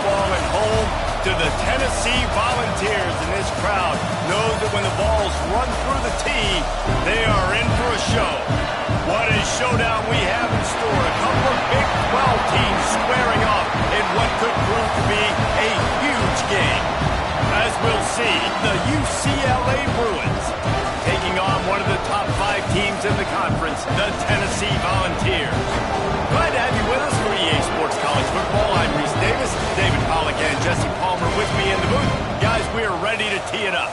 fallen home to the Tennessee Volunteers, and this crowd knows that when the balls run through the tee, they are in for a show. What a showdown we have in store. A couple of Big 12 teams squaring off in what could prove to be a huge game. As we'll see, the UCLA Bruins taking on one of the top 5 teams in the conference, the Tennessee Volunteers. Glad to have you with us for EA Sports College Football. I'm Reese Davis, David Pollack and Jesse Palmer with me in the booth. Guys, we are ready to tee it up.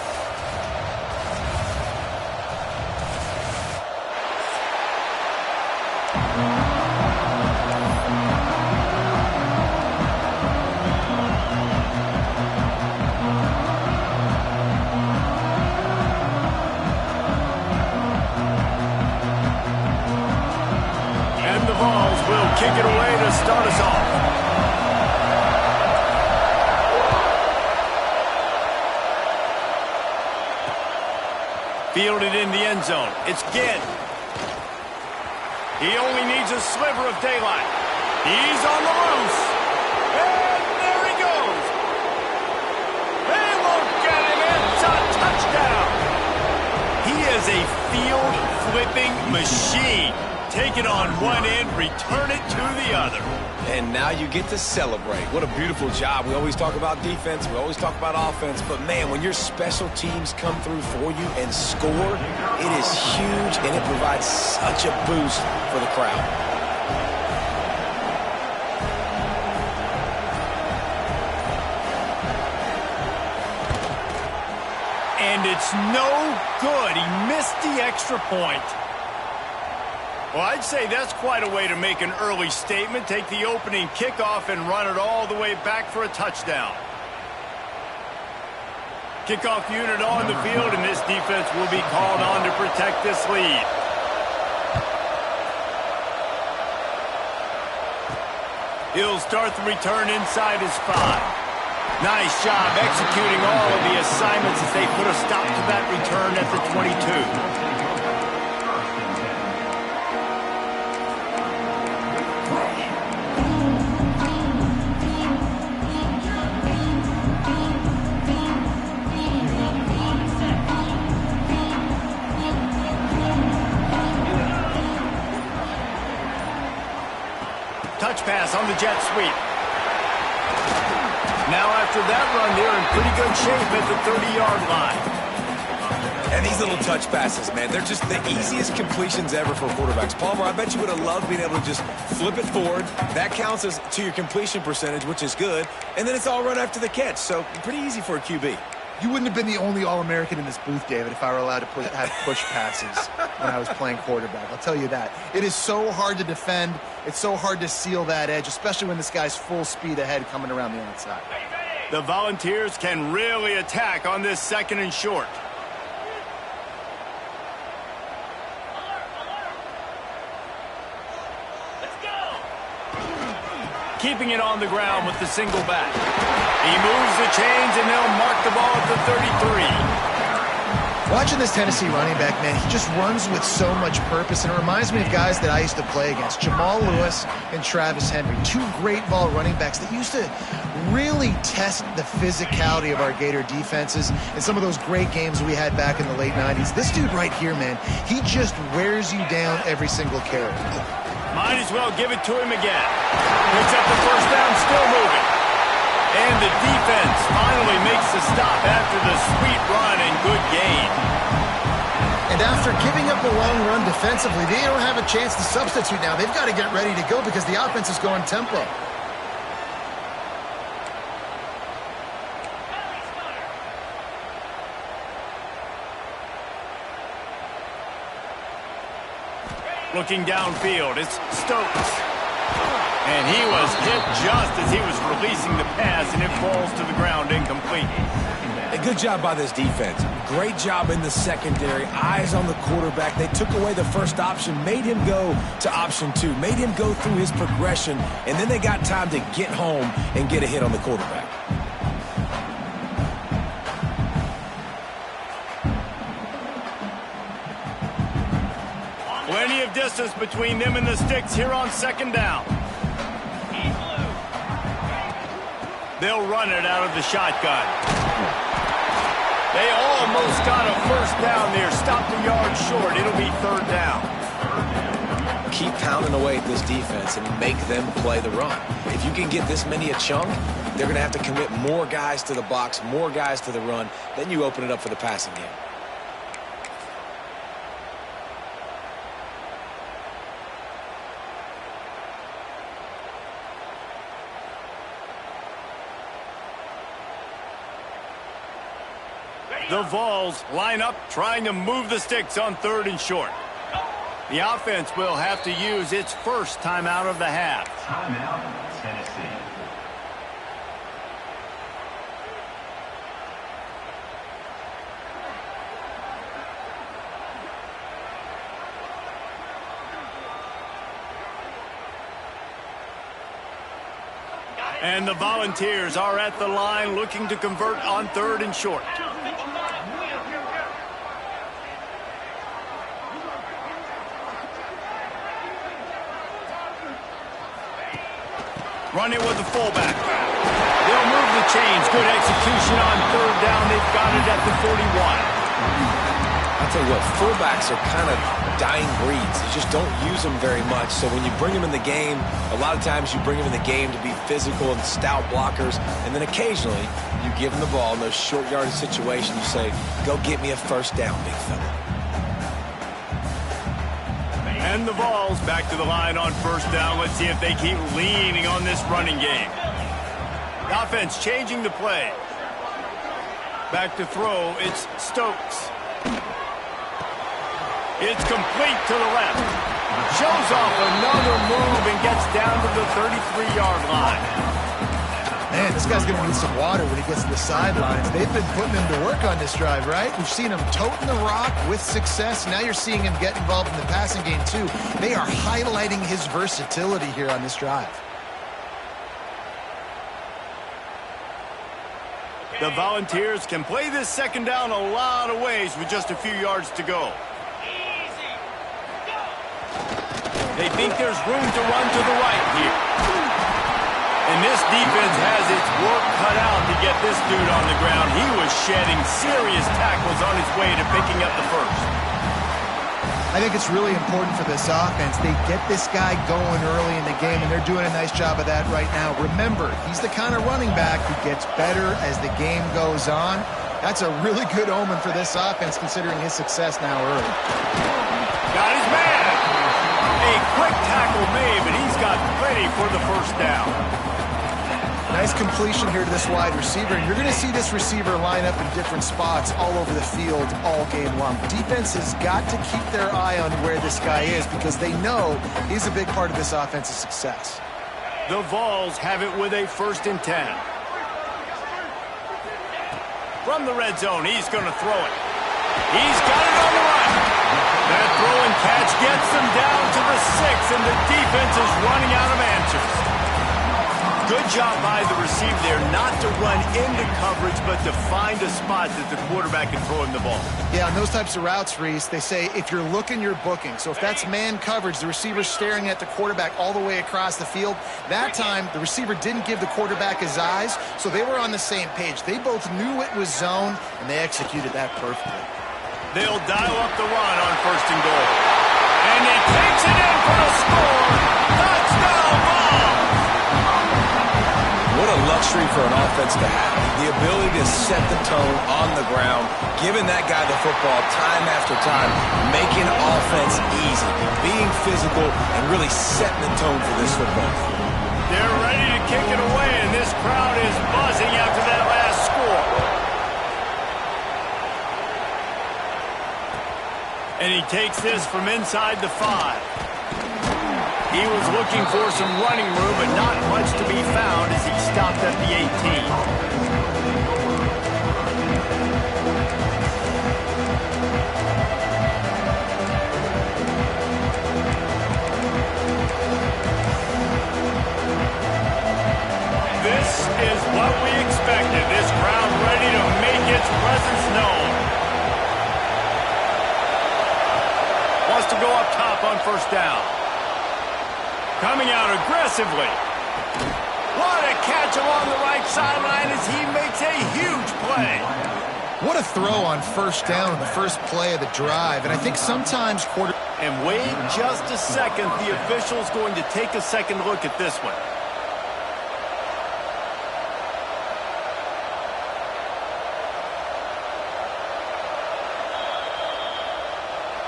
Kick it away to start us off. Fielded in the end zone. It's Ginn. He only needs a sliver of daylight. He's on the loose. And there he goes. They won't get him. It's a touchdown. He is a field-flipping machine. Take it on one end, return it to the other. And now you get to celebrate. What a beautiful job. We always talk about defense. We always talk about offense. But, man, when your special teams come through for you and score, it is huge, and it provides such a boost for the crowd. And it's no good. He missed the extra point. Well, I'd say that's quite a way to make an early statement. Take the opening kickoff and run it all the way back for a touchdown. Kickoff unit on the field, and this defense will be called on to protect this lead. He'll start the return inside his 5. Nice job executing all of the assignments as they put a stop to that return at the 22. Touch pass on the jet sweep. Now after that run, they're in pretty good shape at the 30-yard line. And these little touch passes, man, they're just the easiest completions ever for quarterbacks. Palmer, I bet you would have loved being able to just flip it forward. That counts as to your completion percentage, which is good. And then it's all run after the catch, so pretty easy for a QB. You wouldn't have been the only All-American in this booth, David, if I were allowed to have push passes when I was playing quarterback. I'll tell you that. It is so hard to defend. It's so hard to seal that edge, especially when this guy's full speed ahead coming around the outside. The Volunteers can really attack on this 2nd and short. Keeping it on the ground with the single back. He moves the chains, and they'll mark the ball at the 33. Watching this Tennessee running back, man, he just runs with so much purpose, and it reminds me of guys that I used to play against, Jamal Lewis and Travis Henry, 2 great ball running backs that used to really test the physicality of our Gator defenses in some of those great games we had back in the late 90s. This dude right here, man, he just wears you down every single carry. Might as well give it to him again. Picks up the first down, still moving. And the defense finally makes the stop after the sweet run and good gain. And after giving up a long run defensively, they don't have a chance to substitute now. They've got to get ready to go because the offense is going tempo. Looking downfield, it's Stokes. And he was hit just as he was releasing the pass, and it falls to the ground incomplete. A good job by this defense. Great job in the secondary. Eyes on the quarterback. They took away the first option, made him go to option 2, made him go through his progression, and then they got time to get home and get a hit on the quarterback. Plenty of distance between them and the sticks here on 2nd down. They'll run it out of the shotgun. They almost got a first down there. Stopped a yard short. It'll be third down. Keep pounding away at this defense and make them play the run. If you can get this many a chunk, they're going to have to commit more guys to the box, more guys to the run. Then you open it up for the passing game. The Vols line up trying to move the sticks on third and short. The offense will have to use its first timeout of the half. Timeout, Tennessee. And the Volunteers are at the line looking to convert on third and short. Run it with the fullback. They'll move the chains. Good execution on third down. They've got it at the 41. I'll tell you what, fullbacks are kind of dying breeds. You just don't use them very much. So when you bring them in the game, a lot of times you bring them in the game to be physical and stout blockers. And then occasionally you give them the ball in those short yardage situations. You say, go get me a first down, big fella. And the Vols back to the line on first down. Let's see if they keep leaning on this running game. The offense changing the play. Back to throw, it's Stokes. It's complete to the left. Shows off another move and gets down to the 33-yard line. Man, this guy's going to need some water when he gets to the sidelines. They've been putting him to work on this drive, right? We've seen him toting the rock with success. Now you're seeing him get involved in the passing game, too. They are highlighting his versatility here on this drive. The Volunteers can play this second down a lot of ways with just a few yards to go. They think there's room to run to the right here. And this defense has its work cut out to get this dude on the ground. He was shedding serious tackles on his way to picking up the first. I think it's really important for this offense. They get this guy going early in the game, and they're doing a nice job of that right now. Remember, he's the kind of running back who gets better as the game goes on. That's a really good omen for this offense, considering his success now early. Got his man. A quick tackle made, but he's got plenty for the first down. Nice completion here to this wide receiver. And you're going to see this receiver line up in different spots all over the field all game long. Defense has got to keep their eye on where this guy is because they know he's a big part of this offense's success. The Vols have it with a 1st and 10. From the red zone, he's going to throw it. He's got it on the run. That throw and catch gets them down to the 6, and the defense is running out of answers. Good job by the receiver there not to run into coverage, but to find a spot that the quarterback can throw him the ball. Yeah, on those types of routes, Reese, they say if you're looking, you're booking. So if that's man coverage, the receiver's staring at the quarterback all the way across the field. That time, the receiver didn't give the quarterback his eyes, so they were on the same page. They both knew it was zone, and they executed that perfectly. They'll dial up the run on 1st and goal. And he takes it in for the score. Touchdown, Vols! What a luxury for an offense to have. The ability to set the tone on the ground, giving that guy the football time after time, making offense easy, being physical, and really setting the tone for this football. They're ready to kick it away, and this crowd is buzzing after that last score. And he takes this from inside the 5. He was looking for some running room, but not much to be found as he stopped at the 18. This is what we expected. This crowd ready to make its presence known. Wants to go up top on 1st down. Coming out aggressively. What a catch along the right sideline as he makes a huge play. What a throw on first down on the first play of the drive. And I think sometimes And wait just a second. The official's going to take a second look at this one.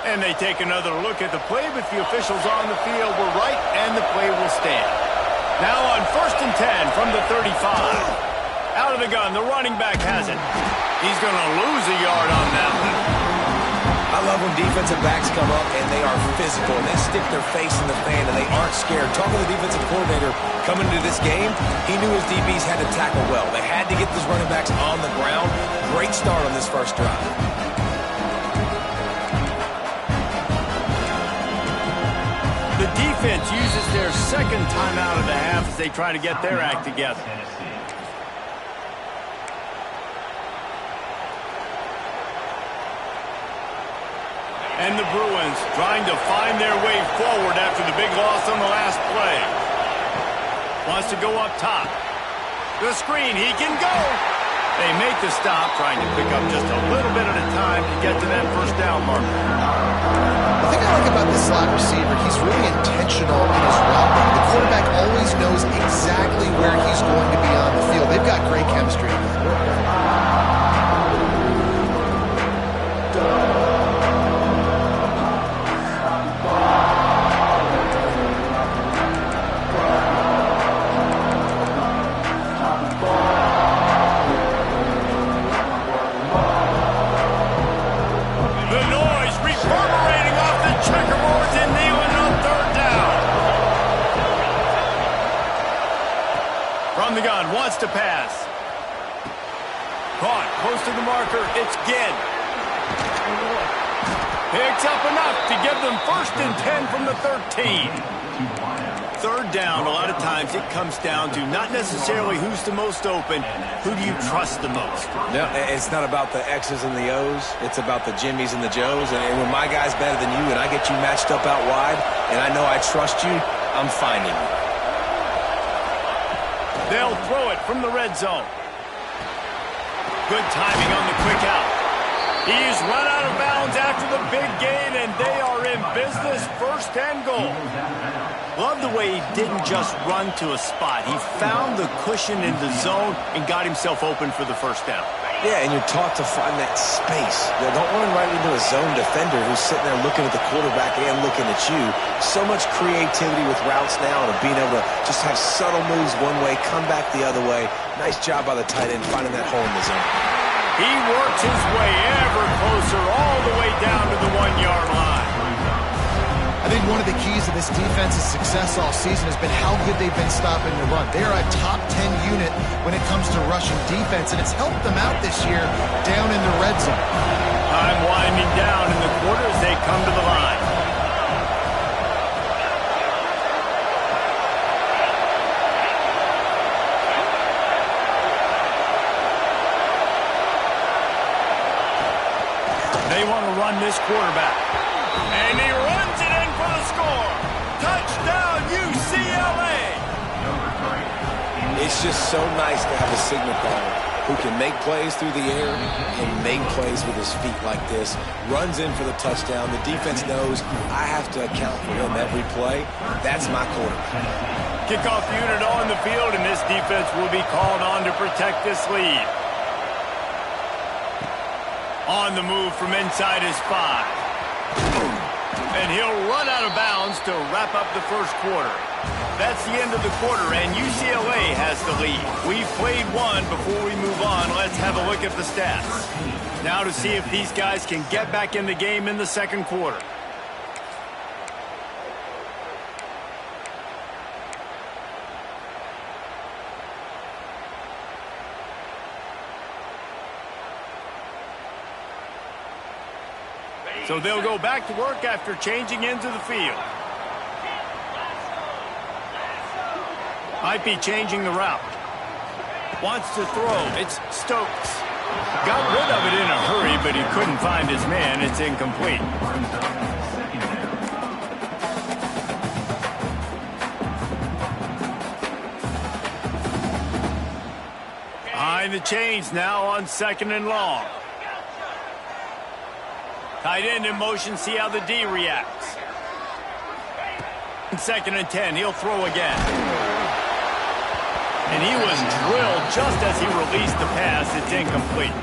And they take another look at the play, but the officials on the field were right, and the play will stand. Now on 1st and 10 from the 35. Out of the gun, the running back has it. He's going to lose a yard on that one. I love when defensive backs come up and they are physical and they stick their face in the fan and they aren't scared. Talking to the defensive coordinator coming into this game, he knew his DBs had to tackle well. They had to get those running backs on the ground. Great start on this first drive. The defense uses their second timeout of the half as they try to get their act together. And the Bruins trying to find their way forward after the big loss on the last play. Wants to go up top. The screen, he can go. They make the stop, trying to pick up just a little bit at a time to get to that first down marker. The thing I like about this slot receiver, he's really intentional in his route running. The quarterback always knows exactly where he's going to be on the field. They've got great chemistry. From the gun, wants to pass. Caught, close to the marker, it's Ginn. Picks up enough to give them 1st and 10 from the 13. 3rd down, a lot of times it comes down to not necessarily who's the most open, who do you trust the most? No, it's not about the X's and the O's. It's about the Jimmys and the Joes. And when my guy's better than you and I get you matched up out wide and I know I trust you, I'm finding you. They'll throw it from the red zone. Good timing on the quick out. He's run out of bounds after the big gain, and they are in business, 1st and goal. Love the way he didn't just run to a spot. He found the cushion in the zone and got himself open for the first down. Yeah, and you're taught to find that space. You don't run right into a zone defender who's sitting there looking at the quarterback and looking at you. So much creativity with routes now and being able to just have subtle moves one way, come back the other way. Nice job by the tight end finding that hole in the zone. He works his way ever closer all the way down to the 1-yard line. I think one of the keys to this defense's success all season has been how good they've been stopping the run. They are a top 10 unit when it comes to rushing defense, and it's helped them out this year down in the red zone. Time winding down in the quarter as they come to the line. They want to run this quarterback. And he runs it in for the score. Touchdown, UCLA. It's just so nice to have a signal caller who can make plays through the air and make plays with his feet like this. Runs in for the touchdown. The defense knows I have to account for him every play. That's my quarterback. Kickoff unit on the field, and this defense will be called on to protect this lead. On the move from inside his 5. And he'll run out of bounds to wrap up the first quarter. That's the end of the quarter, and UCLA has the lead. We've played one. Before we move on, let's have a look at the stats. Now to see if these guys can get back in the game in the second quarter. So they'll go back to work after changing into the field. Might be changing the route. Wants to throw. It's Stokes. Got rid of it in a hurry, but he couldn't find his man. It's incomplete. Calling the change now on 2nd and long. Tight end in motion, see how the D reacts. 2nd and 10, he'll throw again. And he was drilled just as he released the pass. It's incomplete.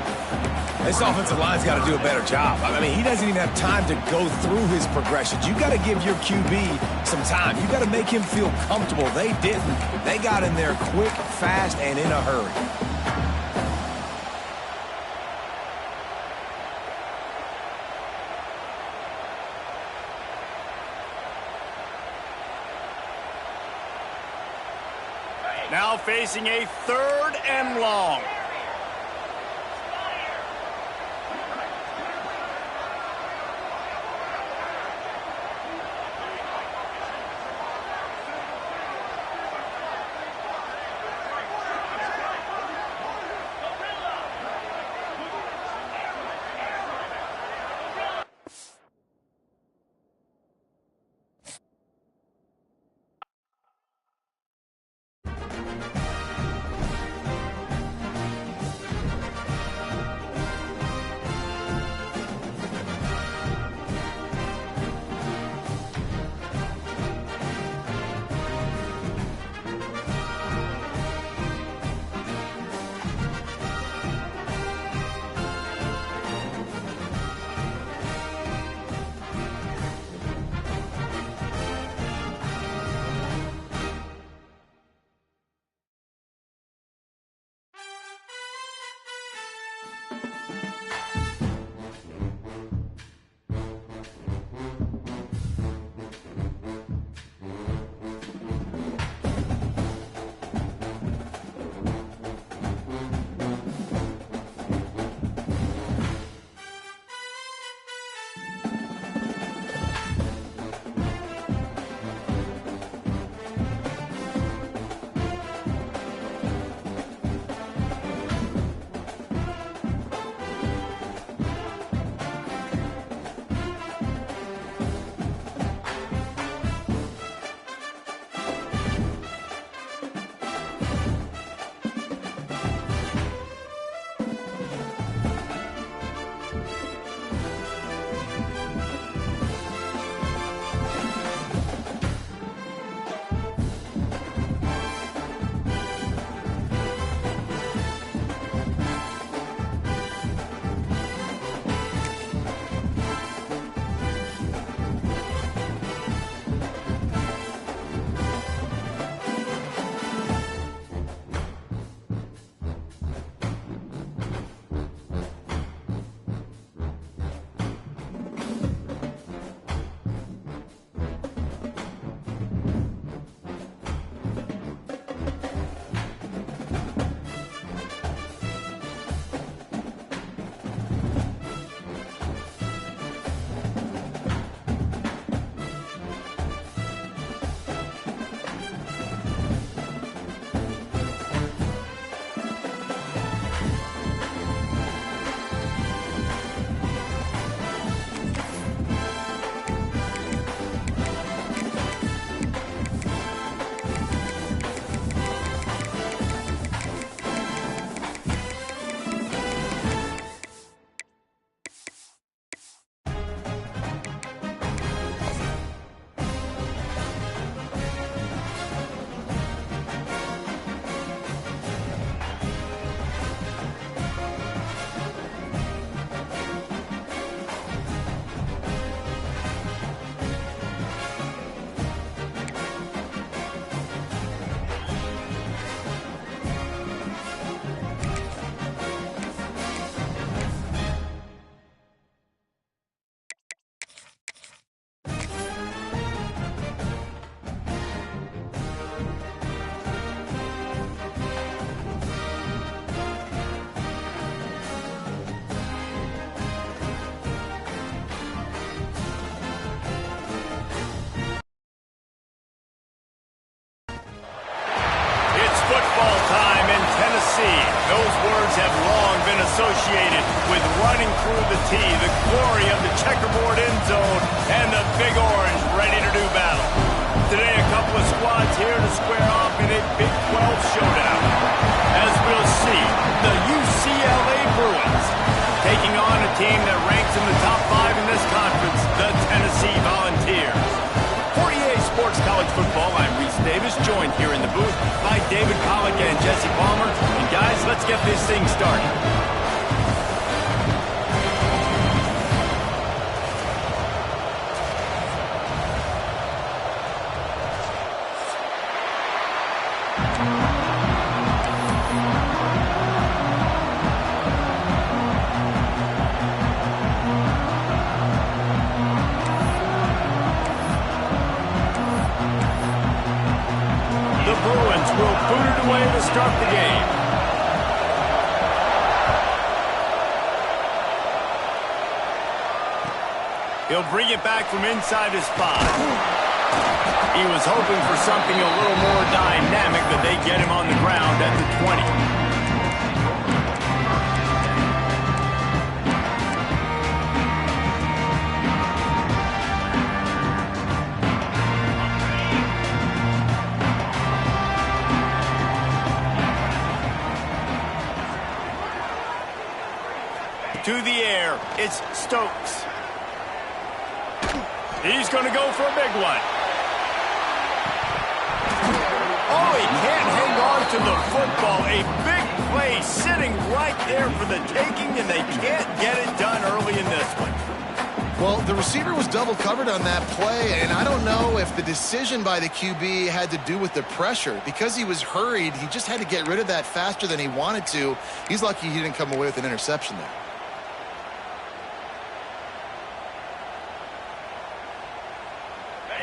This offensive line's got to do a better job. I mean, he doesn't even have time to go through his progressions. You got to give your QB some time. You got to make him feel comfortable. They didn't. They got in there quick, fast, and in a hurry. Now facing a 3rd and long. associated with running through the tee, the glory of the checkerboard end zone, and the Big Orange ready to do battle. Today, a couple of squads here to square off in a Big 12 showdown. As we'll see, the start the game. He'll bring it back from inside his spot. He was hoping for something a little more dynamic, but they get him on the ground at the 20. To the air, it's Stokes. He's going to go for a big one. Oh, he can't hang on to the football. A big play sitting right there for the taking, and they can't get it done early in this one. Well, the receiver was double covered on that play, and I don't know if the decision by the QB had to do with the pressure. Because he was hurried, he just had to get rid of that faster than he wanted to. He's lucky he didn't come away with an interception there.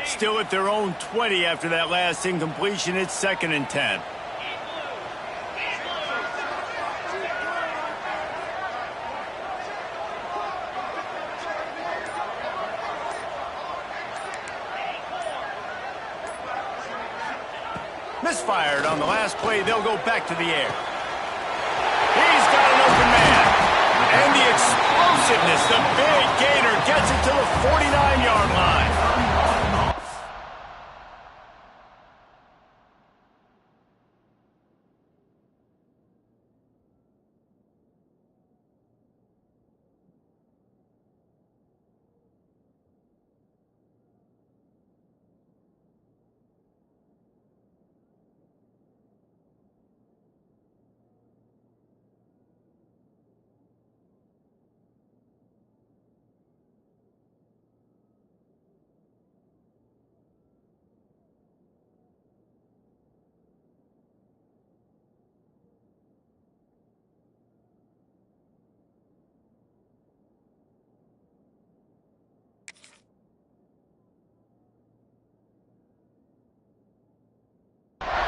Still at their own 20 after that last incompletion. It's 2nd and 10. Misfired on the last play. They'll go back to the air. He's got an open man. And the explosiveness, the big gainer gets it to the 49-yard line.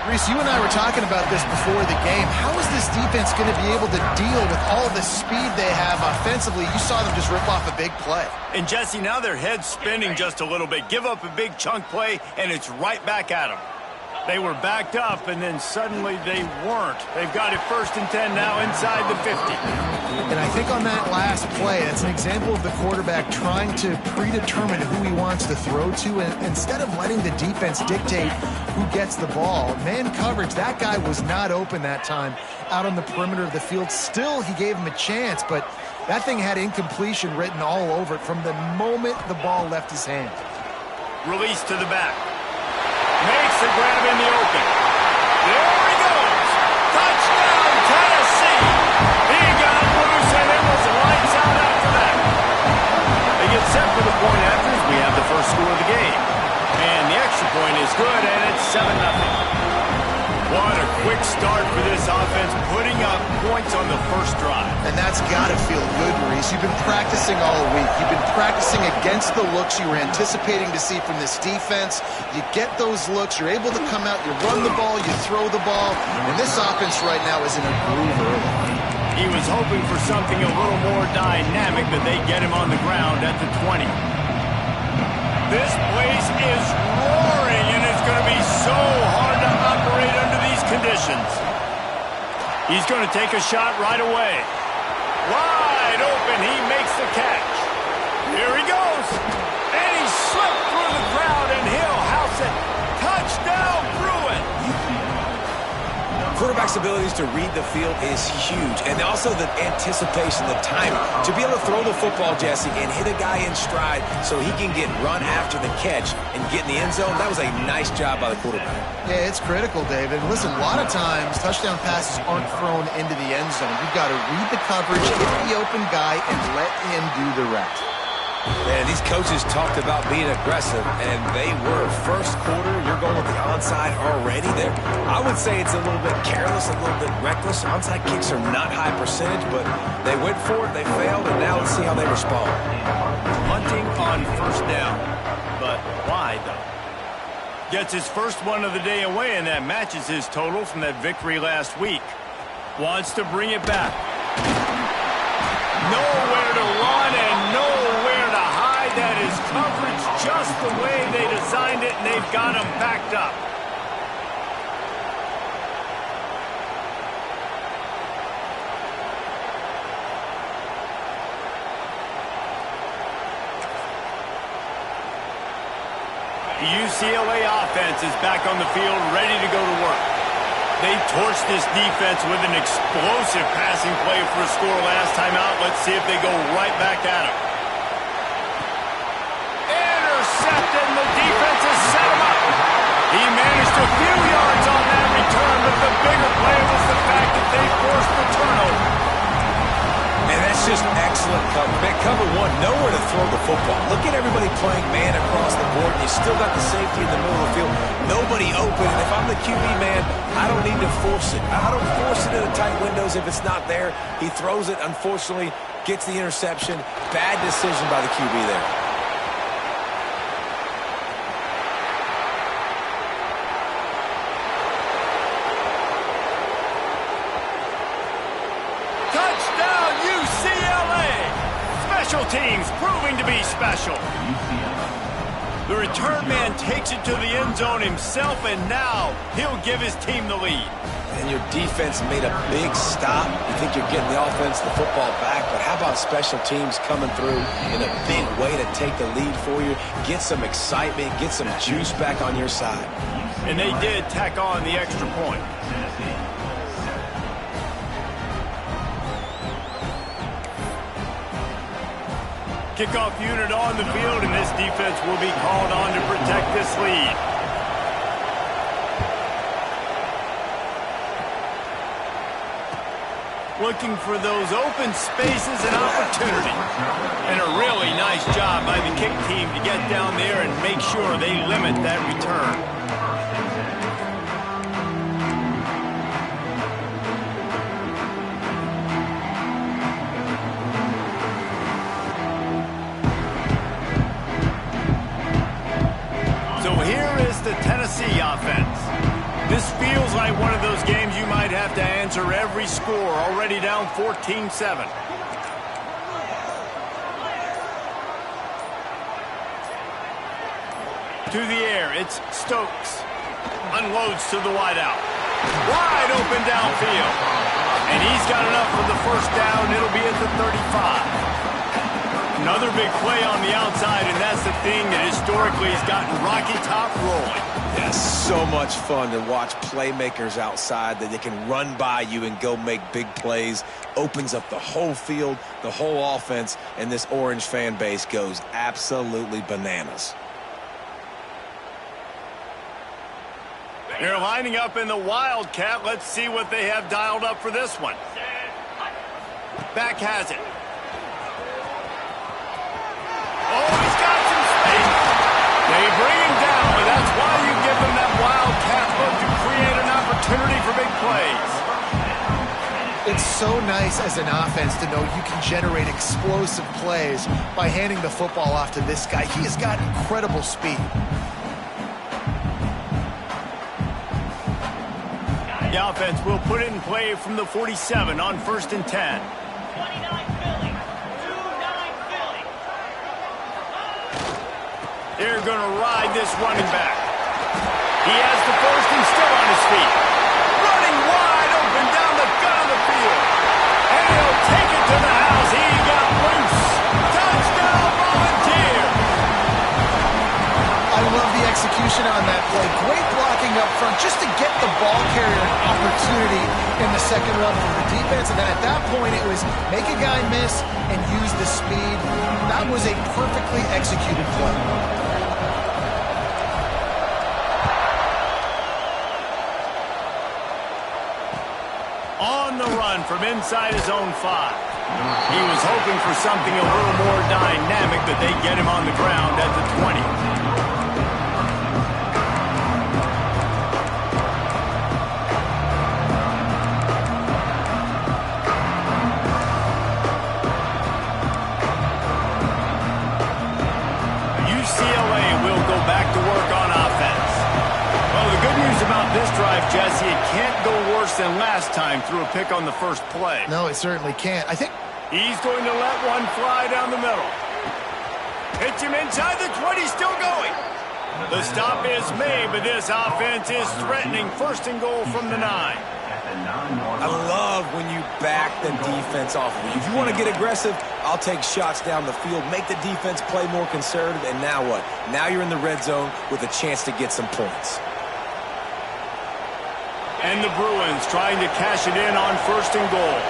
Reese, you and I were talking about this before the game. How is this defense going to be able to deal with all the speed they have offensively? You saw them just rip off a big play. And, Jesse, now their head's spinning just a little bit. Give up a big chunk play, and it's right back at them. They were backed up, and then suddenly they weren't. They've got it 1st and 10 now inside the 50. And I think on that last play, that's an example of the quarterback trying to predetermine who he wants to throw to, and instead of letting the defense dictate who gets the ball. Man coverage, that guy was not open that time out on the perimeter of the field. Still, he gave him a chance, but that thing had incompletion written all over it from the moment the ball left his hand. Release to the back. Makes the grab in the open. There he goes. Touchdown, Tennessee. He got loose, and it was lights out after that. They get set for the point after as we have the first score of the game. And the extra point is good, and it's 7-0. What a quick start for this offense, putting up points on the first drive. And that's got to feel good, Maurice. You've been practicing all week. You've been practicing against the looks you were anticipating to see from this defense. You get those looks. You're able to come out. You run the ball. You throw the ball. And this offense right now is in a groove early. He was hoping for something a little more dynamic, but they get him on the ground at the 20. This place is roaring, and it's going to be so hard to operate under these conditions. He's going to take a shot right away. Wide open, he makes the catch. Here he goes. And he slipped through the crowd, and he'll house it. Touchdown, Bruin. Quarterback's abilities to read the field is huge, and also the anticipation, the timing. To be able to throw the football, Jesse, and hit a guy in stride so he can get run after the catch and get in the end zone, that was a nice job by the quarterback. Yeah, it's critical, David. Listen, a lot of times touchdown passes aren't thrown into the end zone. You've got to read the coverage, hit the open guy, and let him do the rest. Man, these coaches talked about being aggressive, and they were. First quarter, you're going with the onside already there. I would say it's a little bit careless, a little bit reckless. Onside kicks are not high percentage, but they went for it, they failed, and now let's see how they respond. Hunting on first down. But why, though? Gets his first one of the day away, and that matches his total from that victory last week. Wants to bring it back. Nowhere to run and nowhere to hide. That is coverage just the way they designed it, and they've got him backed up. The UCLA offense is back on the field, ready to go to work. They torched this defense with an explosive passing play for a score last time out. Let's see if they go right back at him. Intercepted, and the defense has set him up. He managed a few yards on that return, but the bigger play was the fact that they forced the turnover. And that's just excellent cover. Man, cover one, nowhere to throw the football. Look at everybody playing man across the board, and you still got the safety in the middle of the field. Nobody open, and if I'm the QB, man, I don't need to force it. I don't force it into tight windows if it's not there. He throws it, unfortunately, gets the interception. Bad decision by the QB there. Special teams proving to be special. The return man takes it to the end zone himself, and now he'll give his team the lead. And your defense made a big stop. You think you're getting the offense, the football back, but how about special teams coming through in a big way to take the lead for you, get some excitement, get some juice back on your side. And they did tack on the extra point. Kickoff unit on the field, and this defense will be called on to protect this lead. Looking for those open spaces and opportunities. And a really nice job by the kick team to get down there and make sure they limit that return. The Tennessee offense. This feels like one of those games you might have to answer every score, already down 14-7. To the air, it's Stokes. Unloads to the wideout. Wide open downfield. And he's got enough for the first down. It'll be at the 35. Another big play on the outside, and that's the thing that historically has gotten Rocky Top rolling. Yeah, so much fun to watch playmakers outside that they can run by you and go make big plays. Opens up the whole field, the whole offense, and this Orange fan base goes absolutely bananas. They're lining up in the Wildcat. Let's see what they have dialed up for this one. Back has it. Oh, he's got some space. They bring him down, but that's why you give them that Wildcat look to create an opportunity for big plays. It's so nice as an offense to know you can generate explosive plays by handing the football off to this guy. He has got incredible speed. The offense will put it in play from the 47 on 1st and 10. They're going to ride this running back. He has the first and still on his feet. Running wide open down the gut of the field. And he'll take it to the house. He got loose. Touchdown, Volunteer. I love the execution on that play. Great blocking up front just to get the ball carrier an opportunity in the second run from the defense. And then at that point, it was make a guy miss and use the speed. That was a perfectly executed play. On the run from inside his own 5. He was hoping for something a little more dynamic, but they get him on the ground at the 20. UCLA will go back to work on offense. about this drive, Jesse, it can't go worse than last time through a pick on the first play. No, it certainly can't. I think he's going to let one fly down the middle. Hits him inside the 20, still going. The stop is made, but this offense is threatening first and goal from the 9. I love when you back the defense off of you. If you want to get aggressive, I'll take shots down the field, make the defense play more conservative, and now what? Now you're in the red zone with a chance to get some points. And the Bruins trying to cash it in on first and goal.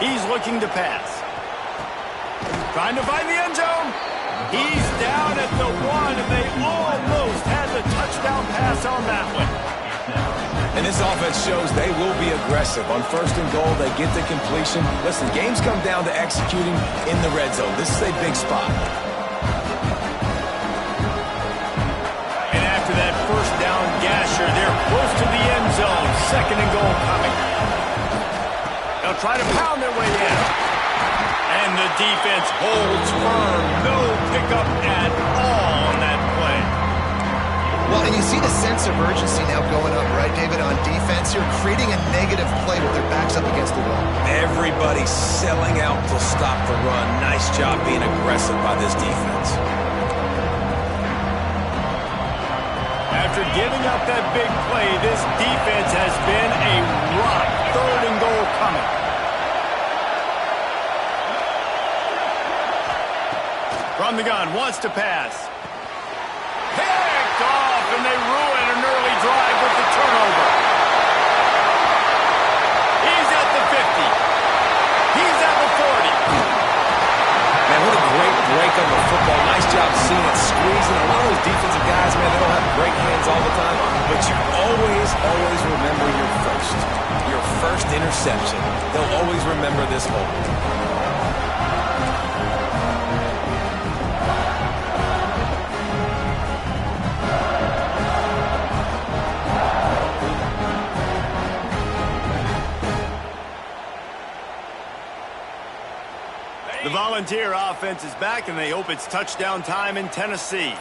He's looking to pass. Trying to find the end zone. He's down at the 1, and they almost had the touchdown pass on that one. And this offense shows they will be aggressive. On first and goal, they get the completion. Listen, games come down to executing in the red zone. This is a big spot. And after that first down gasher, they're close to the end zone. Second and goal coming. They'll try to pound their way in. And the defense holds firm. No pickup at all on that play. Well, and you see the sense of urgency now going up, right, David, on defense. You're creating a negative play with their backs up against the wall. Everybody's selling out to stop the run. Nice job being aggressive by this defense. After giving up that big play, this defense has been a rock. Third and goal coming. From the gun, wants to pass. Picked off, and they ruin an early drive with the turnover. He's at the 50. He's at the 40. Man, what a great break on the football. Nice job seeing it squeezing. A lot of those defensive guys, man, they don't have great hands all the time, but you always remember your first interception. They'll always remember this hold. The Volunteer offense is back, and they hope it's touchdown time in Tennessee.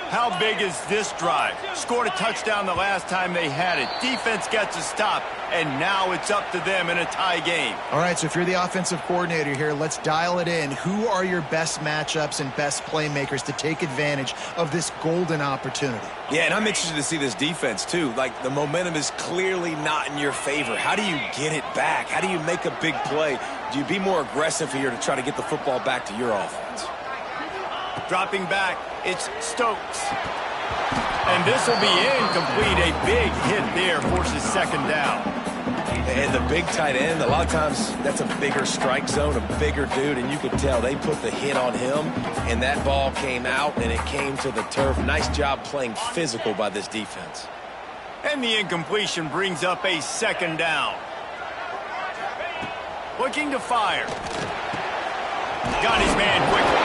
How big is this drive? Scored a touchdown the last time they had it. Defense gets a stop, and now it's up to them in a tie game. All right, so if you're the offensive coordinator here, let's dial it in. Who are your best matchups and best playmakers to take advantage of this golden opportunity? Yeah, and I'm interested to see this defense, too. Like, the momentum is clearly not in your favor. How do you get it back? How do you make a big play? Do you be more aggressive here to try to get the football back to your offense? Dropping back, it's Stokes. And this will be incomplete. A big hit there forces second down. And the big tight end, a lot of times that's a bigger strike zone, a bigger dude, and you could tell they put the hit on him, and that ball came out, and it came to the turf. Nice job playing physical by this defense. And the incompletion brings up a second down. Looking to fire. Got his man quickly.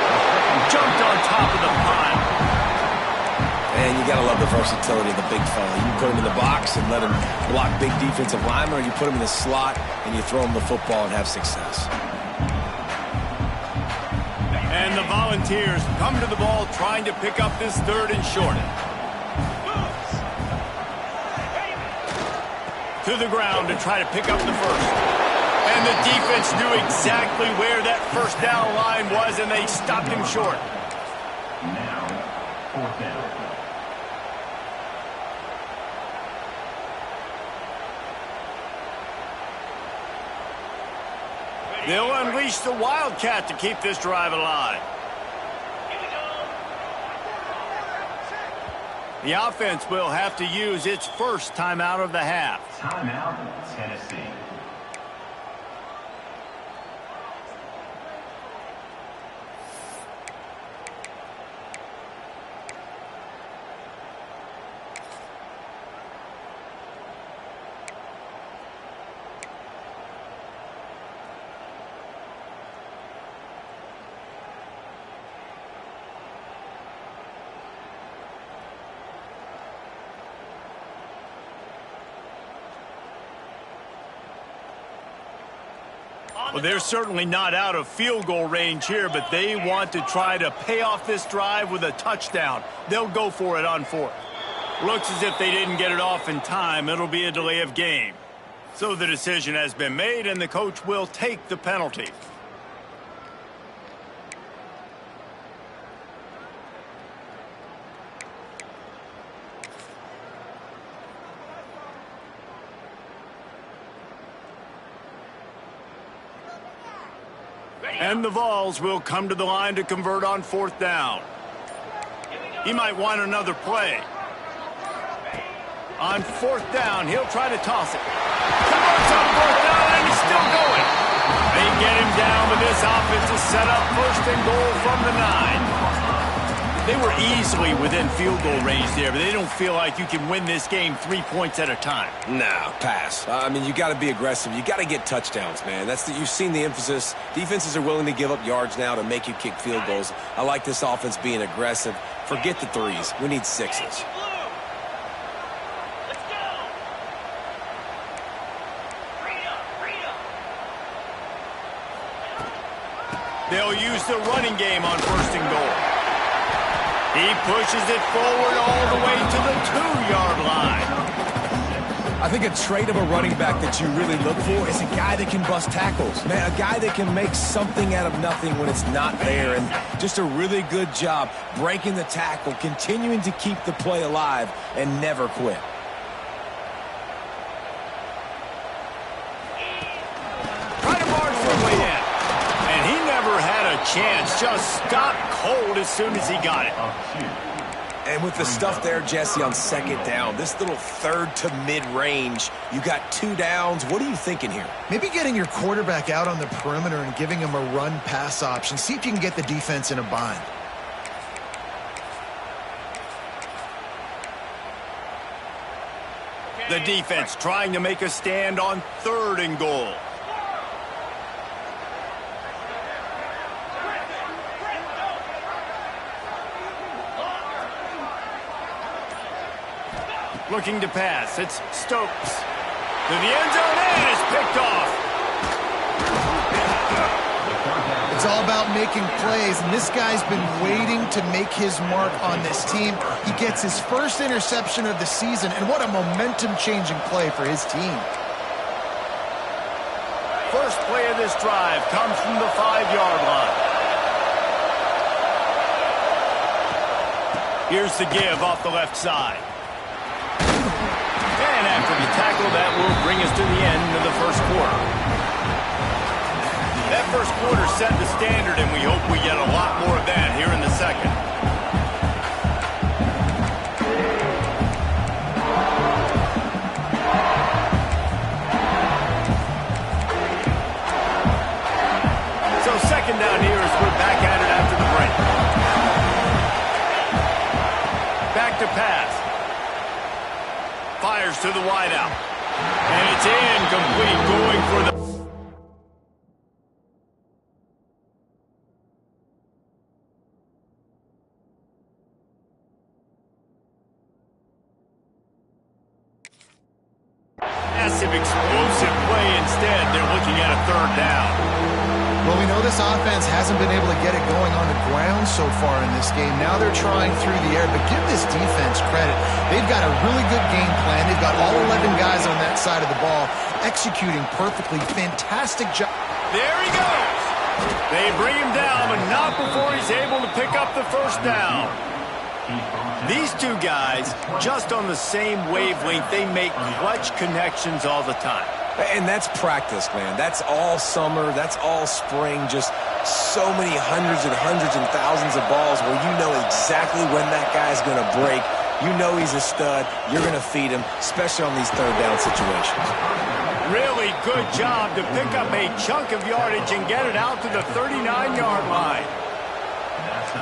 Jumped on top of the pile. And you got to love the versatility of the big fella. You put him in the box and let him block big defensive linemen, or you put him in the slot and you throw him the football and have success. And the Volunteers come to the ball trying to pick up this third and short. To the ground to try to pick up the first. And the defense knew exactly where that first down line was, and they stopped him short. Now, fourth down. They'll unleash the Wildcat to keep this drive alive. The offense will have to use its first timeout of the half. Timeout, Tennessee. Well, they're certainly not out of field goal range here, but they want to try to pay off this drive with a touchdown. They'll go for it on fourth. Looks as if they didn't get it off in time. It'll be a delay of game. So the decision has been made, and the coach will take the penalty. And the Vols will come to the line to convert on fourth down. He might want another play. On fourth down, he'll try to toss it. Converts on fourth down, and he's still going. They get him down, but this offense is set up first and goal from the 9. They were easily within field goal range there, but they don't feel like you can win this game 3 points at a time. No, pass. I mean, you got to be aggressive. You got to get touchdowns, man. You've seen the emphasis. Defenses are willing to give up yards now to make you kick field goals. I like this offense being aggressive. Forget the threes. We need sixes. They'll use the running game on first and goal. He pushes it forward all the way to the 2-yard line. I think a trait of a running back that you really look for is a guy that can bust tackles. Man, a guy that can make something out of nothing when it's not there. And just a really good job breaking the tackle, continuing to keep the play alive, and never quit. Try to march their way in. And he never had a chance. Just stopped cold as soon as he got it. And with the stuff there, Jesse, on second down, this little third to mid-range, you got 2 downs. What are you thinking here? Maybe getting your quarterback out on the perimeter and giving him a run-pass option. See if you can get the defense in a bind. The defense trying to make a stand on third and goal. Looking to pass. It's Stokes. To the end zone, and it's picked off. It's all about making plays, and this guy's been waiting to make his mark on this team. He gets his first interception of the season, and what a momentum-changing play for his team. First play of this drive comes from the 5-yard line. Here's the give off the left side. And after the tackle, that will bring us to the end of the first quarter. That first quarter set the standard, and we hope we get a lot more of that here in the second. So second down here as we're back at it after the break. Back to pass. Fires to the wideout. And it's incomplete, going for the... Massive explosive play instead. They're looking at a third down. Well, we know this offense hasn't been able to get it going on the ground so far in this game. Now they're trying through the air, but give this defense credit. They've got a really good game plan. They've got all 11 guys on that side of the ball executing perfectly. Fantastic job. There he goes. They bring him down, but not before he's able to pick up the first down. These two guys, just on the same wavelength, they make clutch connections all the time. And that's practice, man. That's all summer. That's all spring. Just so many hundreds and thousands of balls where you know exactly when that guy's going to break. You know he's a stud. You're going to feed him, especially on these third down situations. Really good job to pick up a chunk of yardage and get it out to the 39-yard line.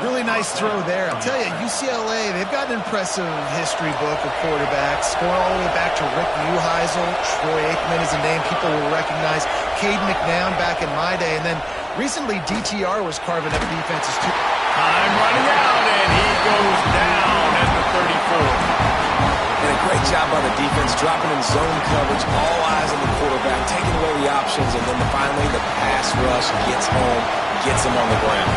Really nice throw there. I'll tell you, UCLA, they've got an impressive history book of quarterbacks. Going all the way back to Rick Neuheisel. Troy Aikman is a name people will recognize. Cade McNown back in my day. And then recently, DTR was carving up defenses too. Time running out, and he goes down at the 34. And a Great job by the defense, dropping in zone coverage, all eyes on the quarterback, taking away the options, and then finally the pass rush gets home, gets him on the ground.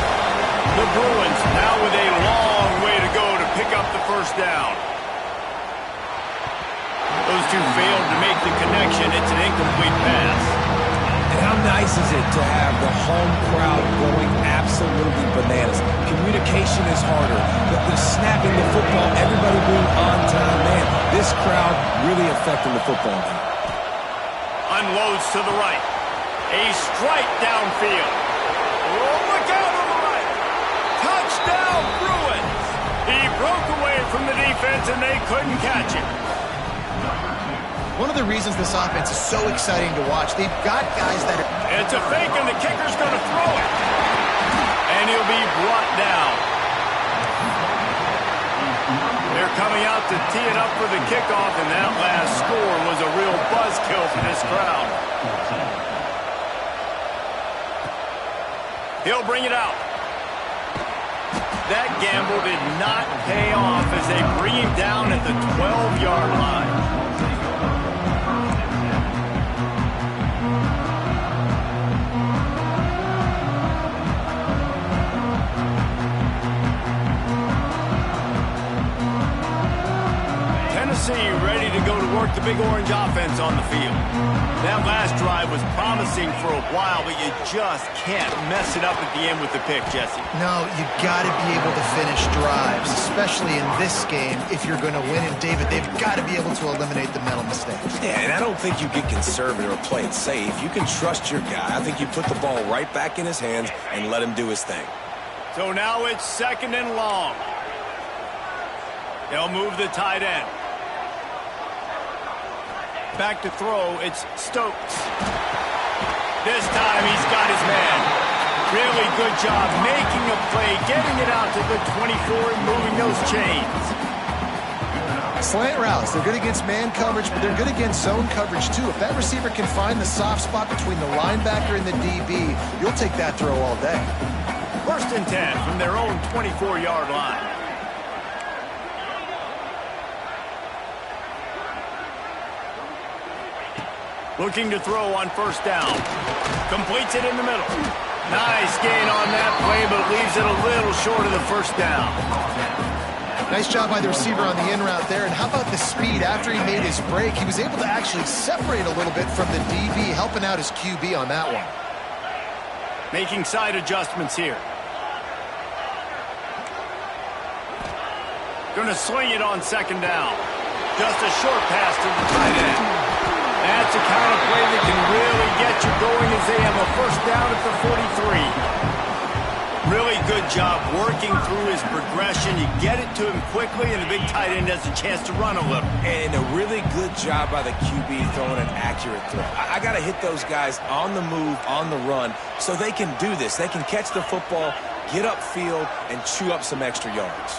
The Bruins now with a long way to go to pick up the first down. Those two failed to make the connection. It's an incomplete pass. And how nice is it to have the home crowd going absolutely bananas? Communication is harder. The snapping the football, everybody being on time. Man, this crowd really affecting the football game. Unloads to the right. A strike downfield. Oh, look out on the right. Touchdown, Bruins. He broke away from the defense, and they couldn't catch him. One of the reasons this offense is so exciting to watch, they've got guys that are... It's a fake, and the kicker's going to throw it. And he'll be brought down. They're coming out to tee it up for the kickoff, and that last score was a real buzzkill for this crowd. He'll bring it out. That gamble did not pay off as they bring him down at the 12-yard line. Tennessee ready to go to work the Big Orange offense on the field. That last drive was promising for a while, but you just can't mess it up at the end with the pick, Jesse. No, you got to be able to finish drives, especially in this game if you're going to win. And David, they've got to be able to eliminate the mental mistakes. Yeah, and I don't think you get conservative or play it safe. You can trust your guy. I think you put the ball right back in his hands and let him do his thing. So now it's 2nd and long. They'll move the tight end. Back to throw, it's Stokes. This time he's got his man. Really good job making a play, getting it out to the 24 and moving those chains. Slant routes, they're good against man coverage, but they're good against zone coverage too. If that receiver can find the soft spot between the linebacker and the DB, you'll take that throw all day. 1st and 10 from their own 24-yard line. Looking to throw on 1st down. Completes it in the middle. Nice gain on that play, but leaves it a little short of the 1st down. Nice job by the receiver on the in route there. And how about the speed after he made his break? He was able to actually separate a little bit from the DB, helping out his QB on that one. Making side adjustments here. Going to swing it on 2nd down. Just a short pass to the tight end. That's a kind of play that can really get you going as they have a 1st down at the 43. Really good job working through his progression. You get it to him quickly, and the big tight end has a chance to run a little. And a really good job by the QB throwing an accurate throw. I got to hit those guys on the move, on the run, so they can do this. They can catch the football, get upfield, and chew up some extra yards.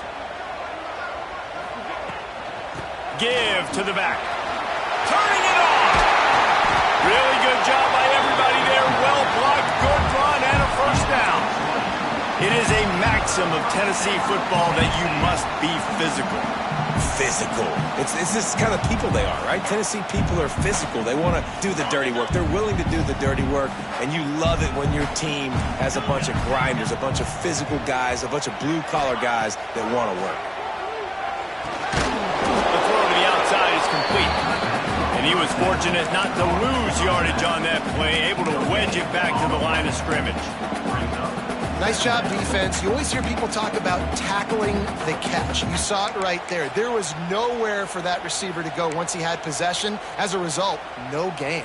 Give to the back. Turning it on. Really good job by everybody there. Well blocked, good run, and a 1st down. It is a maxim of Tennessee football that you must be physical. Physical. It's this kind of people they are, right? Tennessee people are physical. They want to do the dirty work. They're willing to do the dirty work, and you love it when your team has a bunch of grinders, a bunch of physical guys, a bunch of blue-collar guys that want to work. The throw to the outside is complete. And he was fortunate not to lose yardage on that play, able to wedge it back to the line of scrimmage. Nice job, defense. You always hear people talk about tackling the catch. You saw it right there. There was nowhere for that receiver to go once he had possession. As a result, no gain.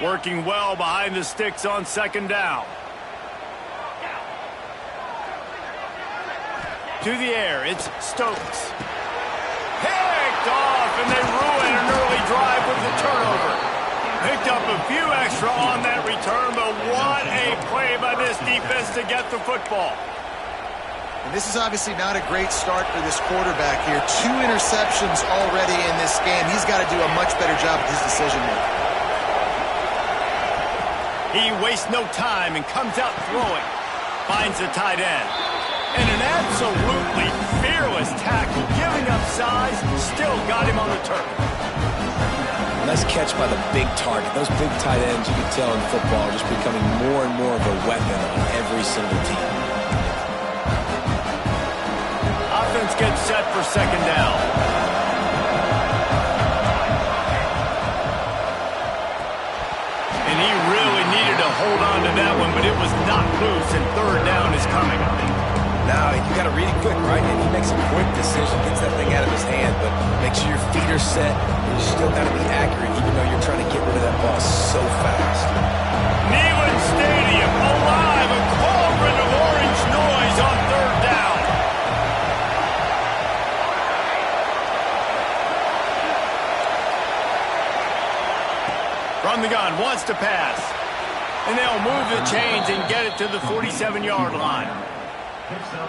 Working well behind the sticks on 2nd down. To the air, it's Stokes. Picked off, and they ruin an early drive with the turnover. Picked up a few extra on that return, but what a play by this defense to get the football. And this is obviously not a great start for this quarterback here. 2 interceptions already in this game. He's got to do a much better job with his decision-making. He wastes no time and comes out throwing. Finds the tight end. And an absolutely fearless tackle, giving up size, still got him on the turf. Nice catch by the big target. Those big tight ends, you can tell in football, are just becoming more and more of a weapon on every single team. Offense gets set for second down. And he really needed to hold on to that one, but it was not loose, and third down is coming. Now, you got to read it quick, right? And he makes a quick decision, gets that thing out of his hand, but make sure your feet are set, and you still got to be accurate, even though you're trying to get rid of that ball so fast. Neyland Stadium alive, a cauldron of orange noise on third down. From the gun, wants to pass. And they'll move the chains and get it to the 47-yard line.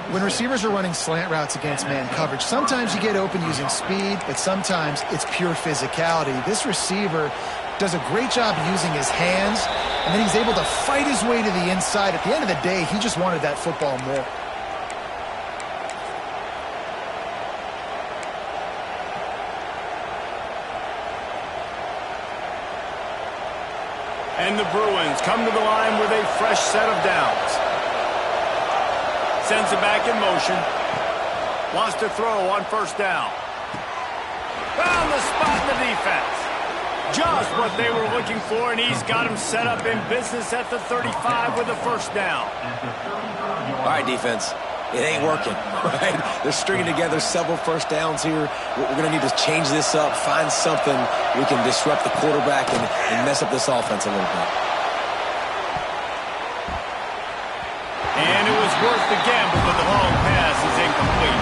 When receivers are running slant routes against man coverage, sometimes you get open using speed, but sometimes it's pure physicality. This receiver does a great job using his hands, and then he's able to fight his way to the inside. At the end of the day, he just wanted that football more. And the Bruins come to the line with a fresh set of downs. Sends it back in motion. Wants to throw on first down. Found the spot in the defense. Just what they were looking for, and he's got him set up in business at the 35 with the first down. All right, defense. It ain't working, right? They're stringing together several first downs here. We're going to need to change this up, find something we can disrupt the quarterback and mess up this offense a little bit. And it was worth the gamble, but the long pass is incomplete.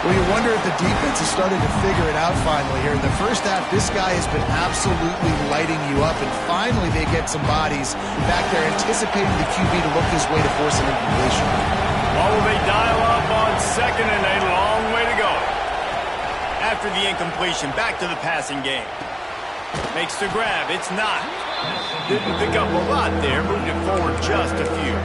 Well, you wonder if the defense is starting to figure it out finally here. In the first half, this guy has been absolutely lighting you up, and finally they get some bodies back there anticipating the QB to look his way to force an incompletion. Well, they dial up on second and a long way to go. After the incompletion, back to the passing game. Makes the grab. It's not. Didn't pick up a lot there. Moved it forward just a few.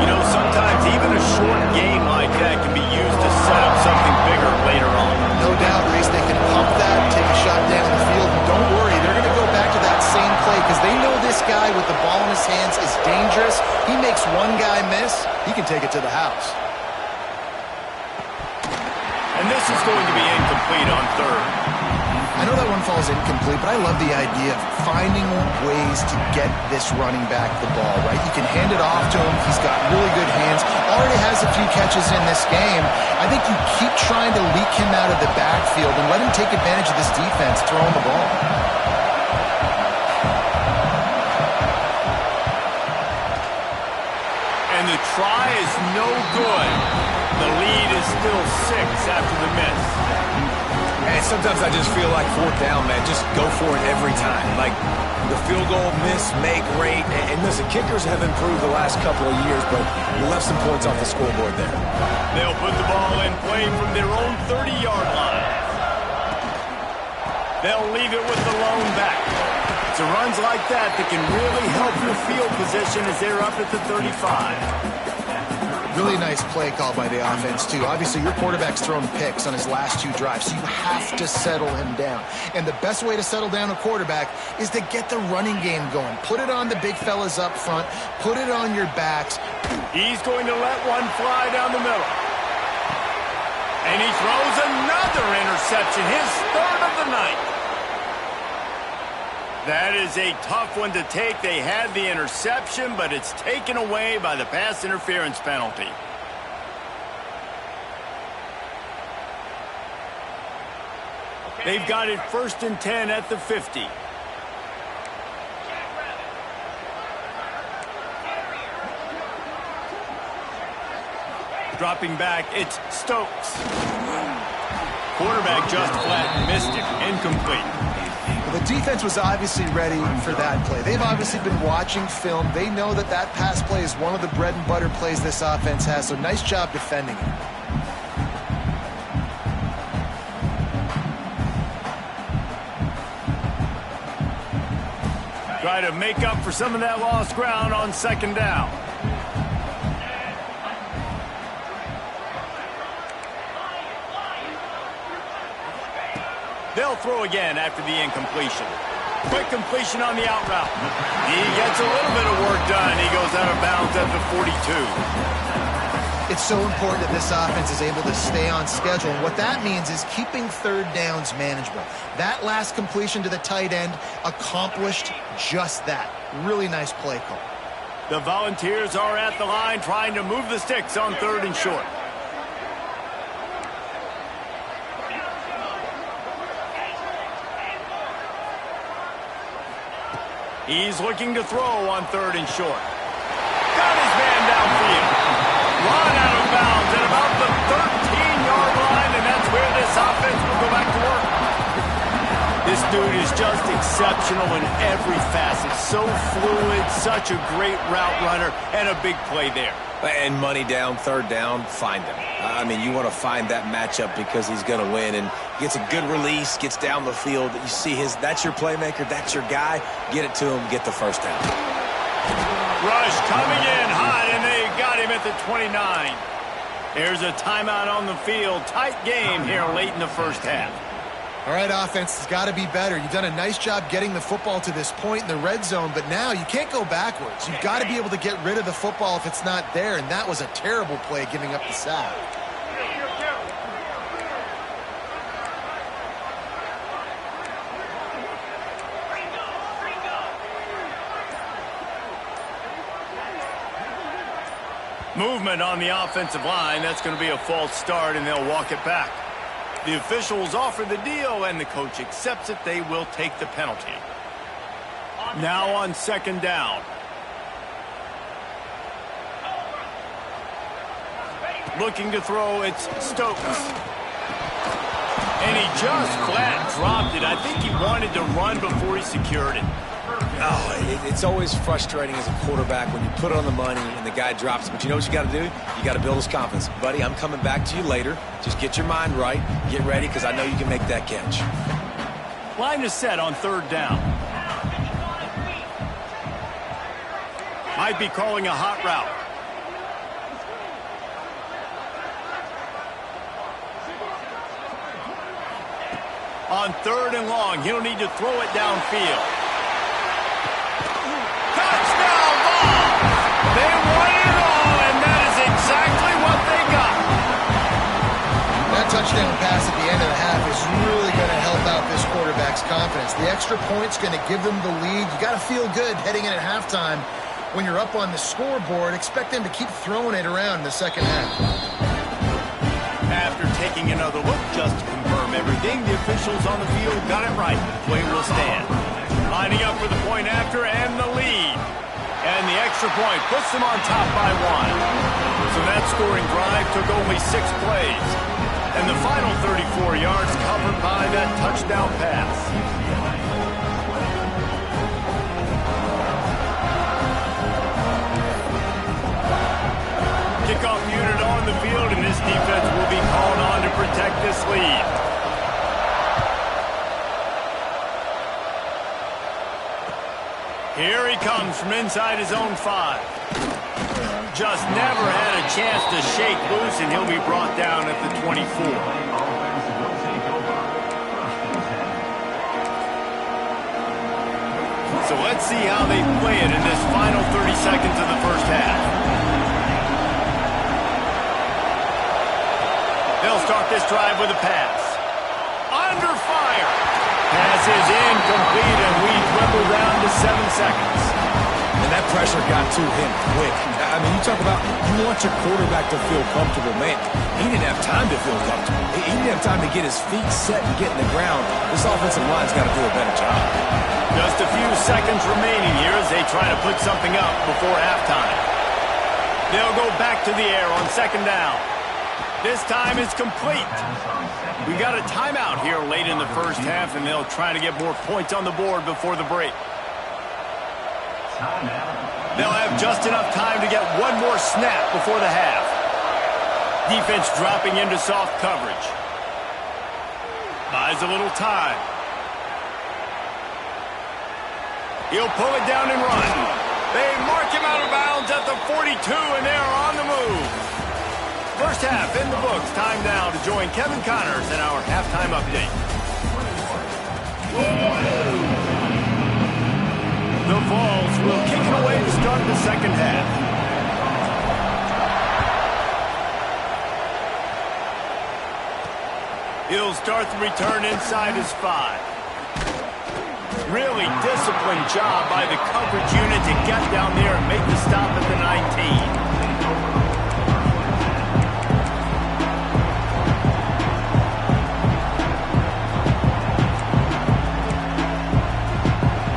You know, sometimes even a short game like that can be used to set up something bigger later on. No doubt, Reese, they can pump that, take a shot down the field, and don't worry, they're going to go back to that same play because they know this guy with the ball in his hands is dangerous. He makes one guy miss, he can take it to the house. And this is going to be incomplete on third. I know that one falls incomplete, but I love the idea of finding ways to get this running back the ball, right? You can hand it off to him. He's got really good hands. Already has a few catches in this game. I think you keep trying to leak him out of the backfield and let him take advantage of this defense throwing the ball. And the try is no good. The lead is still 6 after the miss. And sometimes I just feel like fourth down, man, just go for it every time. Like the field goal, miss, make, rate. And listen, kickers have improved the last couple of years, but we left some points off the scoreboard there. They'll put the ball in play from their own 30-yard line. They'll leave it with the lone back. It's runs like that that can really help your field position as they're up at the 35. Really nice play call by the offense, too. Obviously, your quarterback's thrown picks on his last 2 drives, so you have to settle him down. And the best way to settle down a quarterback is to get the running game going. Put it on the big fellas up front. Put it on your backs. He's going to let one fly down the middle. And he throws another interception, his third of the night. That is a tough one to take. They had the interception, but it's taken away by the pass interference penalty. They've got it 1st and 10 at the 50. Dropping back, it's Stokes. Quarterback just flat missed him. Incomplete. The defense was obviously ready for that play. They've obviously been watching film. They know that that pass play is one of the bread and butter plays this offense has, so nice job defending it. Try to make up for some of that lost ground on second down. They'll throw again after the incompletion. Quick completion on the out route. He gets a little bit of work done. He goes out of bounds at the 42. It's so important that this offense is able to stay on schedule. And what that means is keeping third downs manageable. That last completion to the tight end accomplished just that. Really nice play call. The Volunteers are at the line trying to move the sticks on third and short. He's looking to throw on third and short. Got his man downfield. Run out of bounds at about the 13-yard line, and that's where this offense will go back to work. This dude is just exceptional in every facet. So fluid, such a great route runner, and a big play there. And money down, third down, find him. I mean, you want to find that matchup because he's going to win, and gets a good release, gets down the field. You see that's your playmaker, that's your guy. Get it to him, get the first down. Rush coming in hot, and they got him at the 29. There's a timeout on the field. Tight game here late in the first half. All right, offense has got to be better. You've done a nice job getting the football to this point in the red zone, but now you can't go backwards. You've got to be able to get rid of the football if it's not there, and that was a terrible play giving up the sack. Movement on the offensive line. That's going to be a false start, and they'll walk it back. The officials offer the deal, and the coach accepts it. They will take the penalty. Now on second down. Looking to throw, it's Stokes. And he just flat dropped it. I think he wanted to run before he secured it. Oh, it's always frustrating as a quarterback when you put it on the money and the guy drops it. But you know what you got to do? You got to build his confidence. Buddy, I'm coming back to you later. Just get your mind right. Get ready, because I know you can make that catch. Line is set on third down. Might be calling a hot route. On third and long, he'll need to throw it downfield. Touchdown ball! They won it all, and that is exactly what they got. That touchdown pass at the end of the half is really going to help out this quarterback's confidence. The extra point's going to give them the lead. You got to feel good heading in at halftime. When you're up on the scoreboard, expect them to keep throwing it around in the second half. After taking another look just to confirm everything, the officials on the field got it right. Play will stand. Lining up for the point after and the lead. And the extra point puts them on top by one. So that scoring drive took only 6 plays. And the final 34 yards covered by that touchdown pass. Kickoff unit on the field, and this defense will be called on to protect this lead. Here he comes from inside his own 5. Just never had a chance to shake loose, and he'll be brought down at the 24. So let's see how they play it in this final 30 seconds of the first half. They'll start this drive with a pass. Under fire. Pass is incomplete, and we dwindle down to 7 seconds. And that pressure got to him quick. I mean, you talk about you want your quarterback to feel comfortable. Man, he didn't have time to feel comfortable. He didn't have time to get his feet set and get in the ground. This offensive line's got to do a better job. Just a few seconds remaining here as they try to put something up before halftime. They'll go back to the air on second down. This time is complete. We got a timeout here late in the first half, and they'll try to get more points on the board before the break. They'll have just enough time to get one more snap before the half. Defense dropping into soft coverage. Buys a little time. He'll pull it down and run. They mark him out of bounds at the 42, and they're on the move. First half in the books. Time now to join Kevin Connors in our halftime update. The Vols will kick it away to start the second half. He'll start the return inside his 5. Really disciplined job by the coverage unit to get down there and make the stop at the 19.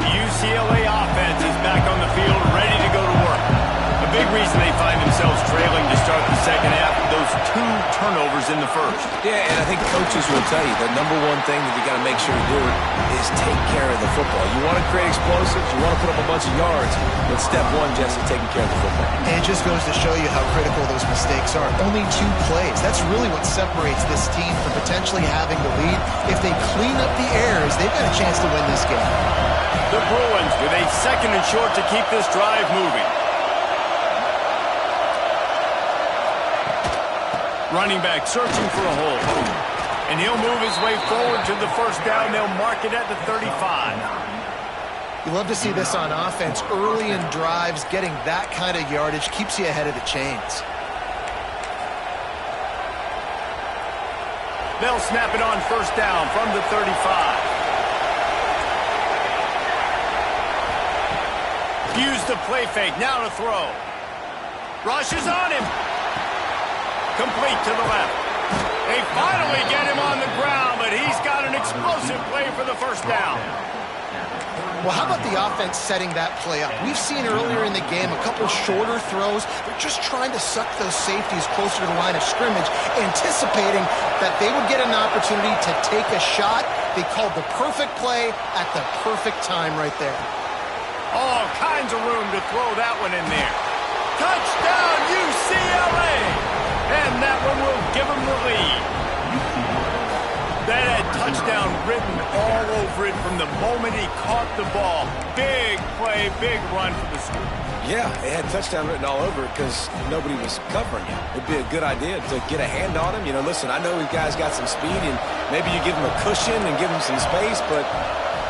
UCLA offense is back on the field, ready to go to work. A big reason they find themselves trailing to start the second half with those 2 turnovers in the first. Yeah, and I think coaches will tell you the number one thing that you got to make sure to do is take care of the football. You want to create explosives, you want to put up a bunch of yards, but step one, Jesse, taking care of the football. And it just goes to show you how critical those mistakes are. Only 2 plays. That's really what separates this team from potentially having the lead. If they clean up the errors, they've got a chance to win this game. The Bruins with a second and short to keep this drive moving. Running back searching for a hole. And he'll move his way forward to the first down. They'll mark it at the 35. You love to see this on offense. Early in drives, getting that kind of yardage keeps you ahead of the chains. They'll snap it on first down from the 35. Use the play fake, now to throw. Rush is on him. Complete to the left. They finally get him on the ground, but he's got an explosive play for the first down. Well, how about the offense setting that play up? We've seen earlier in the game a couple shorter throws. They're just trying to suck those safeties closer to the line of scrimmage, anticipating that they would get an opportunity to take a shot. They called the perfect play at the perfect time right there. All kinds of room to throw that one in there. Touchdown, UCLA! And that one will give them the lead. That had touchdown written all over it from the moment he caught the ball. Big play, big run for the school. Yeah, it had touchdown written all over it because nobody was covering him. It'd be a good idea to get a hand on him. You know, listen, I know these guys got some speed, and maybe you give him a cushion and give him some space, but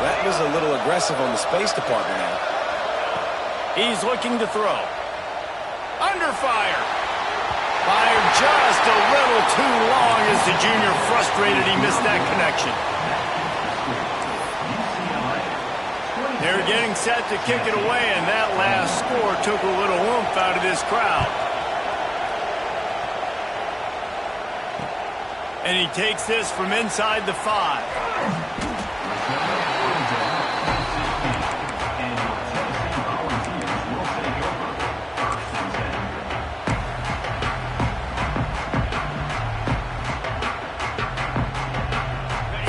that was a little aggressive on the space department now. He's looking to throw. Under fire. Fired just a little too long as the junior frustrated he missed that connection. They're getting set to kick it away, and that last score took a little oomph out of this crowd. And he takes this from inside the 5.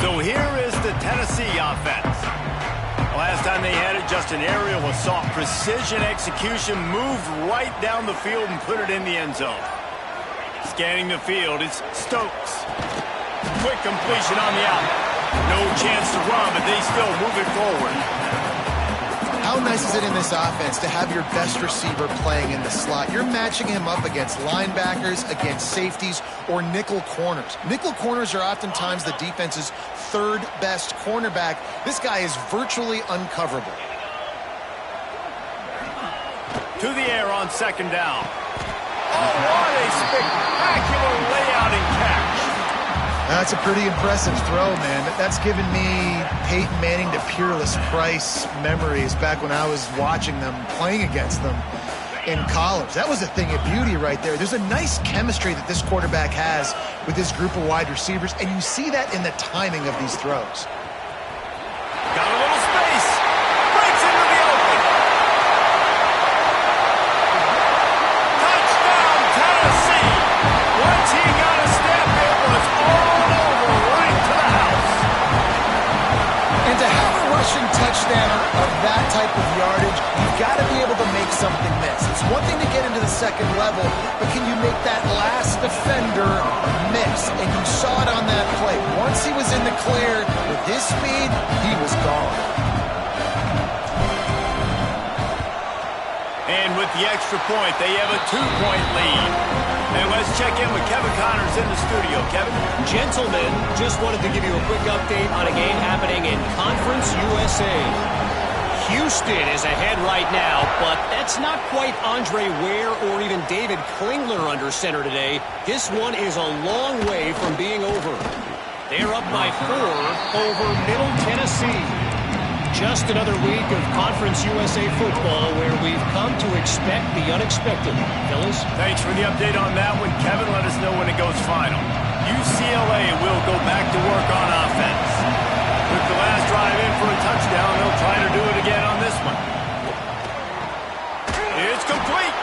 So here is the Tennessee offense. Last time they had it, just an aerial with soft precision execution, moved right down the field and put it in the end zone. Scanning the field, it's Stokes. Quick completion on the out. No chance to run, but they still move it forward. How nice is it in this offense to have your best receiver playing in the slot? You're matching him up against linebackers, against safeties, or nickel corners. Nickel corners are oftentimes the defense's 3rd best cornerback. This guy is virtually uncoverable. To the air on second down. Oh, what a spectacular layout and catch. That's a pretty impressive throw, man. That's given me Peyton Manning to Peerless Price memories back when I was watching them, playing against them in college. That was a thing of beauty right there. There's a nice chemistry that this quarterback has with this group of wide receivers, and you see that in the timing of these throws. Got a little space. Breaks into the open. Touchdown, Tennessee. Once he got a second level, but can you make that last defender miss? And you saw it on that play. Once he was in the clear with his speed, he was gone. And with the extra point, they have a 2-point lead. And let's check in with Kevin Connors in the studio. Kevin? Gentlemen, just wanted to give you a quick update on a game happening in Conference USA. Houston is ahead right now, but that's not quite Andre Ware or even David Klingler under center today. This one is a long way from being over. They're up by 4 over Middle Tennessee. Just another week of Conference USA football where we've come to expect the unexpected. Fellas? Thanks for the update on that one. Kevin, let us know when it goes final. UCLA will go back to work on offense. With the last drive in for a touchdown, they'll try to do it again on this one. It's complete.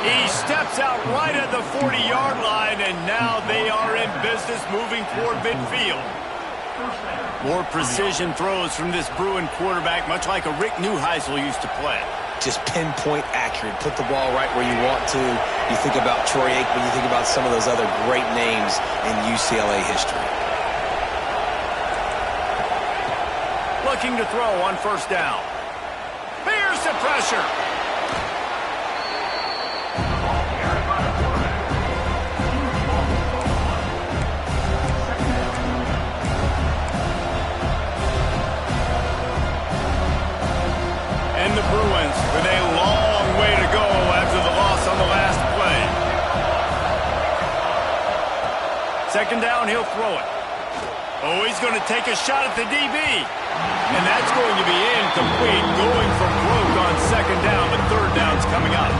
He steps out right at the 40-yard line, and now they are in business moving toward midfield. More precision throws from this Bruin quarterback, much like a Rick Neuheisel used to play. Just pinpoint accurate. Put the ball right where you want to. You think about Troy Aikman, you think about some of those other great names in UCLA history. Looking to throw on first down. Here's the pressure. And the Bruins with a long way to go after the loss on the last play. Second down, he'll throw it. Oh, he's going to take a shot at the DB. And that's going to be incomplete, going for broke on second down, but third down's coming up.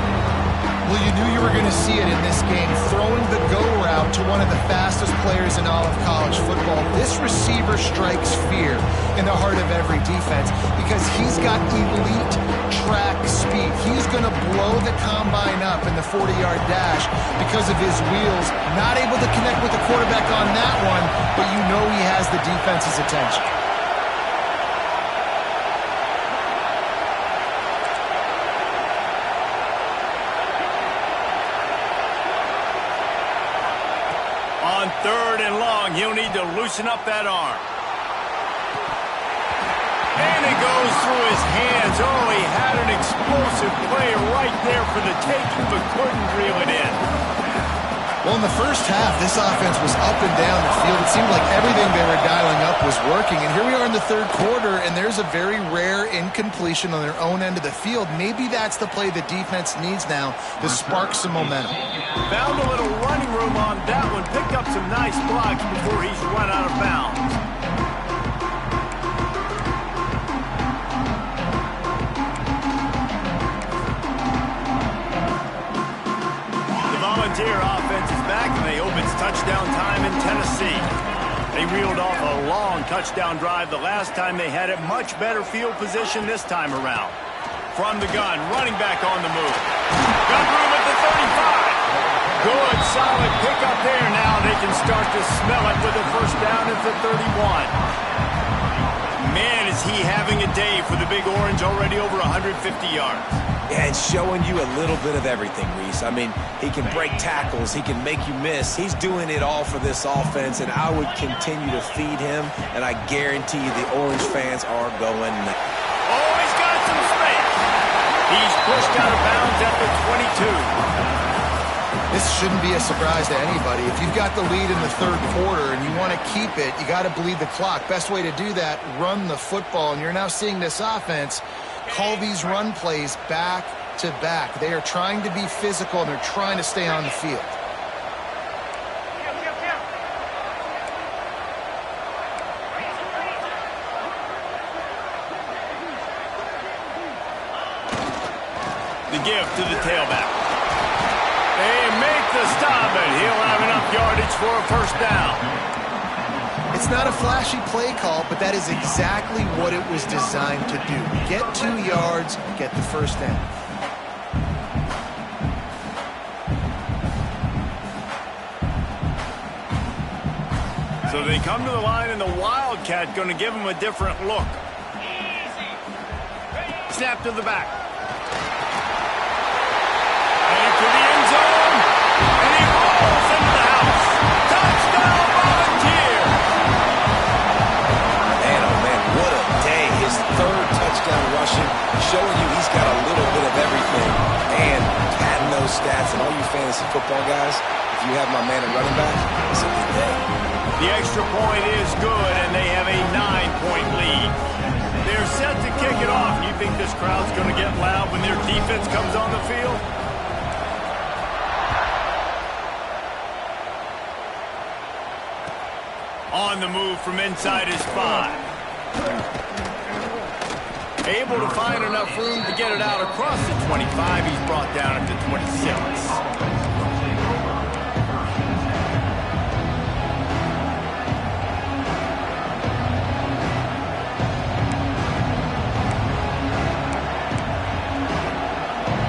Well, you knew you were going to see it in this game, throwing the go route to one of the fastest players in all of college football. This receiver strikes fear in the heart of every defense because he's got elite track speed. He's going to blow the combine up in the 40-yard dash because of his wheels. Not able to connect with the quarterback on that one, but you know he has the defense's attention. On third and long, he'll need to loosen up that arm. And it goes through his hands. Oh, he had an explosive play right there for the taking, but couldn't reel it in. Well, in the first half, this offense was up and down the field. It seemed like everything they were dialing up was working. And here we are in the third quarter, and there's a very rare incompletion on their own end of the field. Maybe that's the play the defense needs now to spark some momentum. Found a little running room on that one. Picked up some nice blocks before he's run out of bounds. The Volunteer offense is back, and they hope it's touchdown time in Tennessee. They reeled off a long touchdown drive the last time they had it. Much better field position this time around. From the gun, running back on the move. Got room at the 35. Good, solid pickup there. Now they can start to smell it with a first down at the 31. Man, is he having a day for the Big Orange, already over 150 yards. Yeah, and showing you a little bit of everything, Reese. I mean, he can break tackles. He can make you miss. He's doing it all for this offense, and I would continue to feed him, and I guarantee you the Orange fans are going nuts. Oh, he's got some space. He's pushed out of bounds at the 22. This shouldn't be a surprise to anybody. If you've got the lead in the third quarter and you want to keep it, you got to bleed the clock. Best way to do that, run the football. And you're now seeing this offense call these run plays back to back. They are trying to be physical, and they're trying to stay on the field. The give to the tailback. They make the stop, and he'll have enough yardage for a first down. It's not a flashy play call, but that is exactly what it was designed to do. Get 2 yards, get the first down. So they come to the line, and the Wildcat going to give him a different look. Snap to the back. And to the end guys, if you have my man at running back, it's a good day. The extra point is good, and they have a 9-point lead. They're set to kick it off. You think this crowd's going to get loud when their defense comes on the field? On the move from inside his 5. Able to find enough room to get it out across the 25. He's brought down at the 26.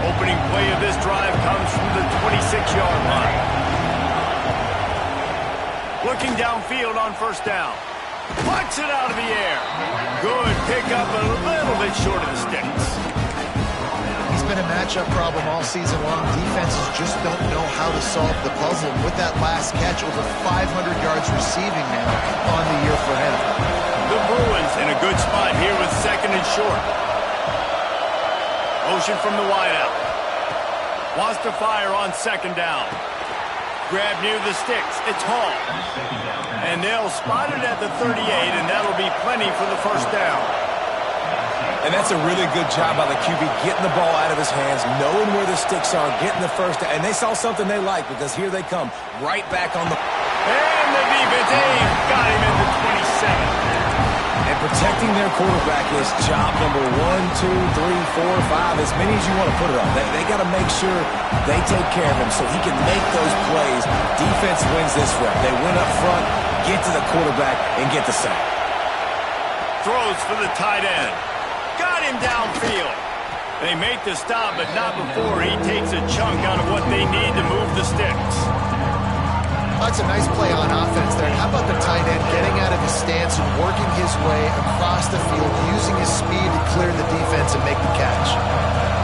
Opening play of this drive comes from the 26-yard line. Looking downfield on first down. Puts it out of the air. Good pickup, a little bit short of the sticks. He's been a matchup problem all season long. Defenses just don't know how to solve the puzzle. With that last catch, over 500 yards receiving now on the year for him. The Bruins in a good spot here with second and short. Motion from the wideout. Wants to fire on second down. Grab near the sticks. It's Hall. And they'll spot it at the 38, and that'll be plenty for the first down. And that's a really good job by the QB, getting the ball out of his hands, knowing where the sticks are, getting the first down. And they saw something they like, because here they come, right back on the... And the defense got him at the 27. And protecting their quarterback is job number 1, 2, 3, 4, 5, as many as you want to put it on. They got to make sure they take care of him so he can make those plays. Defense wins this rep. They win up front, get to the quarterback, and get the sack. Throws for the tight end. Got him downfield. They make the stop, but not before he takes a chunk out of what they need to move the sticks. That's a nice play on offense there. And how about the tight end getting out of his stance and working his way across the field, using his speed to clear the defense and make the catch.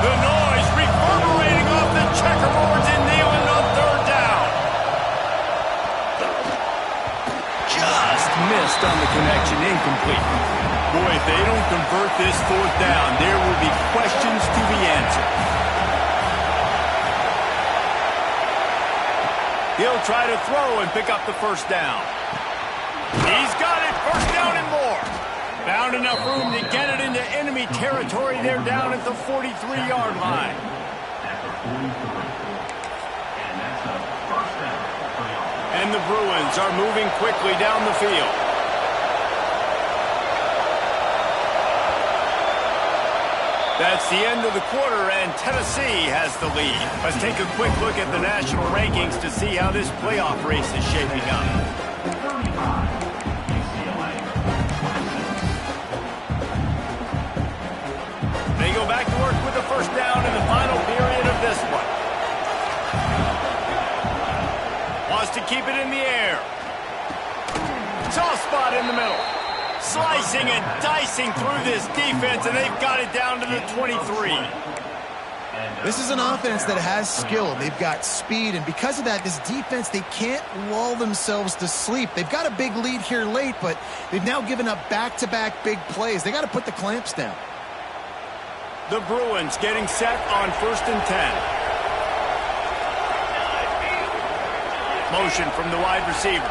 The noise reverberating off the checkerboards and kneeling on third down. Just missed on the connection, incomplete. Boy, if they don't convert this fourth down, there will be questions to be answered. He'll try to throw and pick up the first down. He's got it, first down and more. Found enough room to get it into enemy territory. They're down at the 43-yard line. And the Bruins are moving quickly down the field. That's the end of the quarter, and Tennessee has the lead. Let's take a quick look at the national rankings to see how this playoff race is shaping up. They go back to work with the first down in the final period of this one. Wants to keep it in the air. Soft spot in the middle. Slicing and dicing through this defense, and they've got it down to the 23. This is an offense that has skill. They've got speed, and because of that, this defense, they can't lull themselves to sleep. They've got a big lead here late, but they've now given up back-to-back big plays. They got to put the clamps down. The Bruins getting set on 1st and 10. Motion from the wide receiver.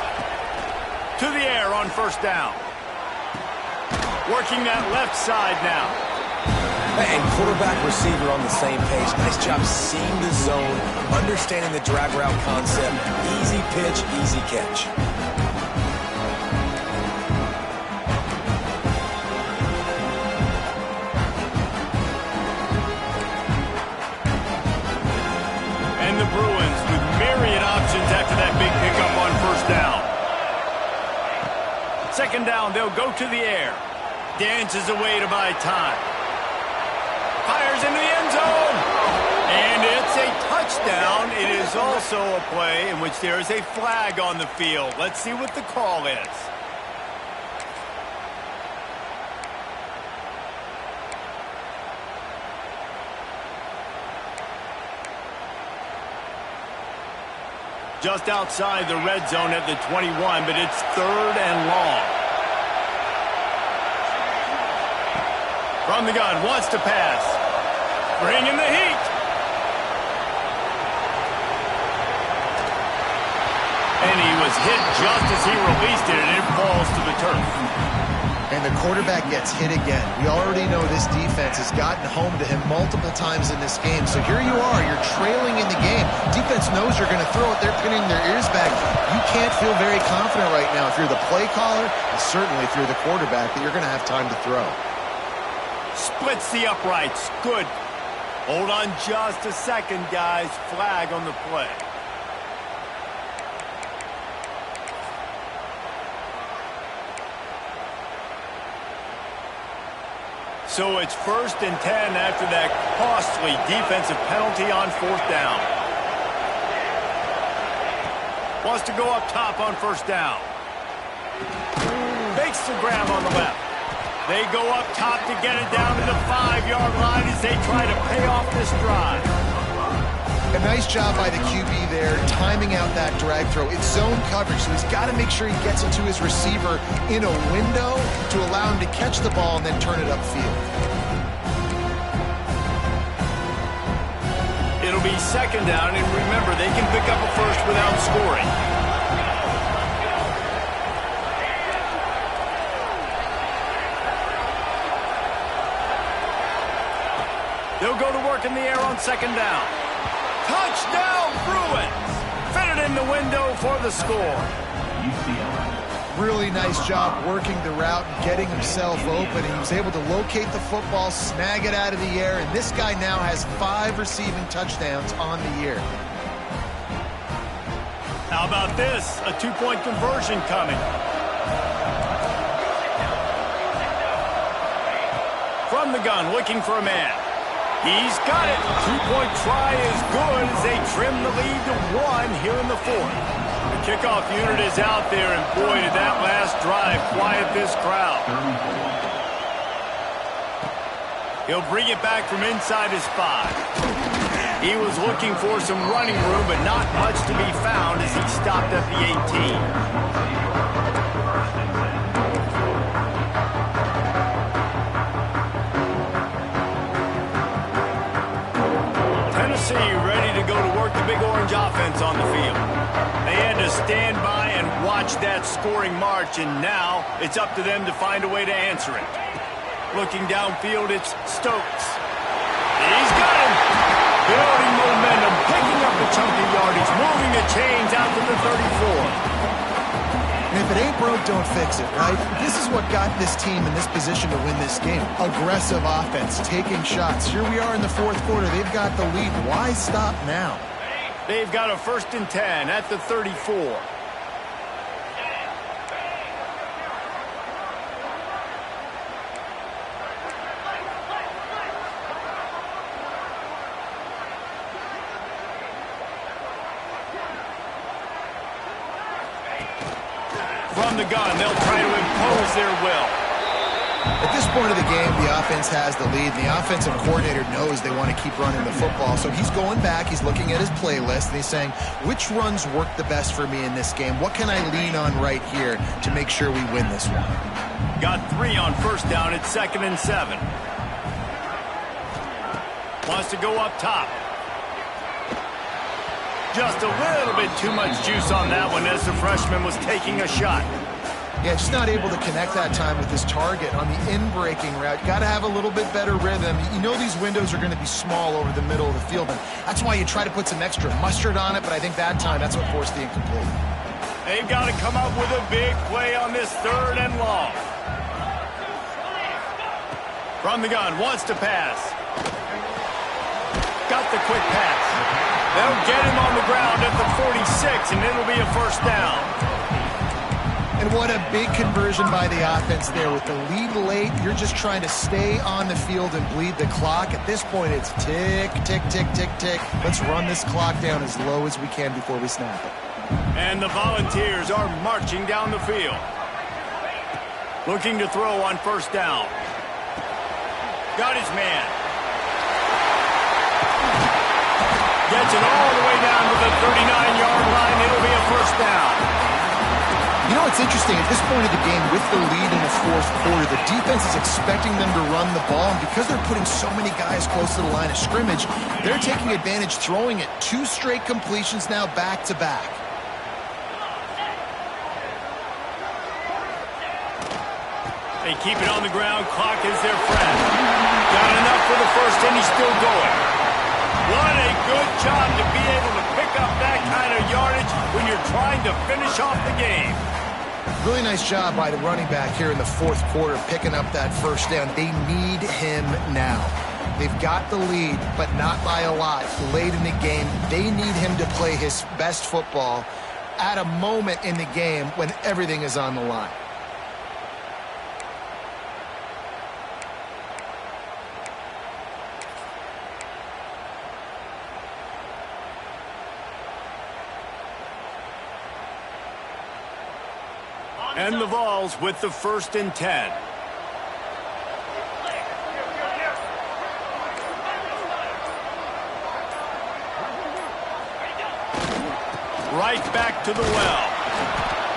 To the air on first down. Working that left side now. And quarterback receiver on the same page. Nice job seeing the zone, understanding the drag route concept. Easy pitch, easy catch. And the Bruins with myriad options after that big pickup on first down. Second down, they'll go to the air. Dances away to buy time. Fires into the end zone. And it's a touchdown. It is also a play in which there is a flag on the field. Let's see what the call is. Just outside the red zone at the 21, but it's third and long. From the gun, wants to pass. Bring in the heat. And he was hit just as he released it, and it falls to the turf. And the quarterback gets hit again. We already know this defense has gotten home to him multiple times in this game. So here you are, you're trailing in the game. Defense knows you're going to throw it. They're pinning their ears back. You can't feel very confident right now if you're the play caller, and certainly if you're the quarterback, that you're going to have time to throw. Splits the uprights. Good. Hold on just a second, guys. Flag on the play. So it's 1st and 10 after that costly defensive penalty on 4th down. Wants to go up top on 1st down. Makes the grab on the left. They go up top to get it down to the 5-yard line as they try to pay off this drive. A nice job by the QB there, timing out that drag throw. It's zone coverage, so he's got to make sure he gets it to his receiver in a window to allow him to catch the ball and then turn it upfield. It'll be 2nd down, and remember, they can pick up a first without scoring. They'll go to work in the air on 2nd down. Touchdown, Bruins! Fitted in the window for the score. Really nice job working the route and getting himself open. He was able to locate the football, snag it out of the air, and this guy now has 5 receiving touchdowns on the year. How about this? A 2-point conversion coming. From the gun, looking for a man. He's got it. 2-point try is good as they trim the lead to 1 here in the 4th. The kickoff unit is out there, and boy, did that last drive quiet this crowd. He'll bring it back from inside his 5. He was looking for some running room, but not much to be found as he stopped at the 18. Tennessee ready to go to work the Big Orange offense on the field. They had to stand by and watch that scoring march, and now it's up to them to find a way to answer it. Looking downfield, it's Stokes. He's got him! Building momentum, picking up the chunky yardage, moving the chains out to the 34. And if it ain't broke, don't fix it, right? This is what got this team in this position to win this game. Aggressive offense, taking shots. Here we are in the 4th quarter. They've got the lead. Why stop now? They've got a 1st and 10 at the 34. From the gun, they'll try to impose their will. At this point of the game, the offense has the lead, and the offensive coordinator knows they want to keep running the football. So he's going back, he's looking at his playlist, and he's saying, which runs work the best for me in this game? What can I lean on right here to make sure we win this one? Got 3 on 1st down at 2nd and 7. Wants to go up top. Just a little bit too much juice on that one as the freshman was taking a shot. Yeah, just not able to connect that time with his target on the in-breaking route. Got to have a little bit better rhythm. You know these windows are going to be small over the middle of the field, and that's why you try to put some extra mustard on it, but I think that time that's what forced the incomplete. They've got to come up with a big play on this 3rd and long. From the gun, wants to pass. Got the quick pass. They'll get him on the ground at the 46, and it'll be a 1st down. And what a big conversion by the offense there. With the lead late, you're just trying to stay on the field and bleed the clock. At this point, it's tick, tick, tick, tick, tick. Let's run this clock down as low as we can before we snap it. And the Volunteers are marching down the field. Looking to throw on 1st down. Got his man. Gets it all the way down to the 39-yard line. It'll be a 1st down. You know, it's interesting. At this point of the game, with the lead in the 4th quarter, the defense is expecting them to run the ball. And because they're putting so many guys close to the line of scrimmage, they're taking advantage, throwing it. 2 straight completions now back-to-back. They keep it on the ground. Clock is their friend. Got enough for the first, and he's still going. What a good job to be able to pick up that kind of yardage when you're trying to finish off the game. Really nice job by the running back here in the fourth quarter, picking up that first down. They need him now. They've got the lead, but not by a lot. Late in the game, they need him to play his best football at a moment in the game when everything is on the line. And the Vols with the 1st and 10. Right back to the well.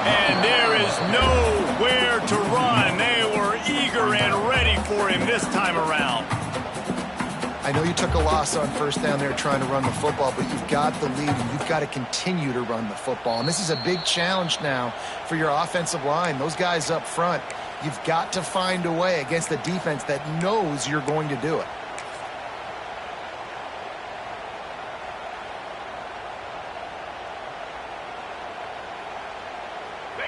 And there is nowhere to run. They were eager and ready for him this time around. I know you took a loss on first down there trying to run the football, but you've got the lead and you've got to continue to run the football. And this is a big challenge now for your offensive line. Those guys up front, you've got to find a way against a defense that knows you're going to do it.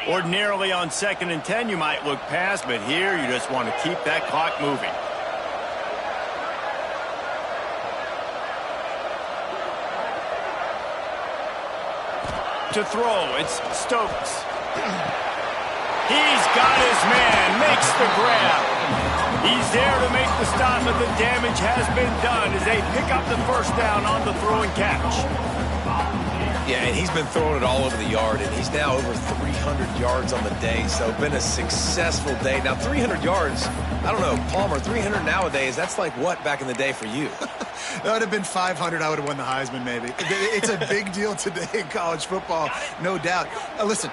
Ordinarily on 2nd and 10, you might look past, but here you just want to keep that clock moving. To throw, it's Stokes. He's got his man, makes the grab. He's there to make the stop, but the damage has been done as they pick up the first down on the throw and catch. Yeah, and he's been throwing it all over the yard, and he's now over 300 yards on the day, so been a successful day. Now, 300 yards, I don't know, Palmer, 300 nowadays, that's like what back in the day for you? That would have been 500. I would have won the Heisman, maybe. It's a big deal today in college football, no doubt. Listen,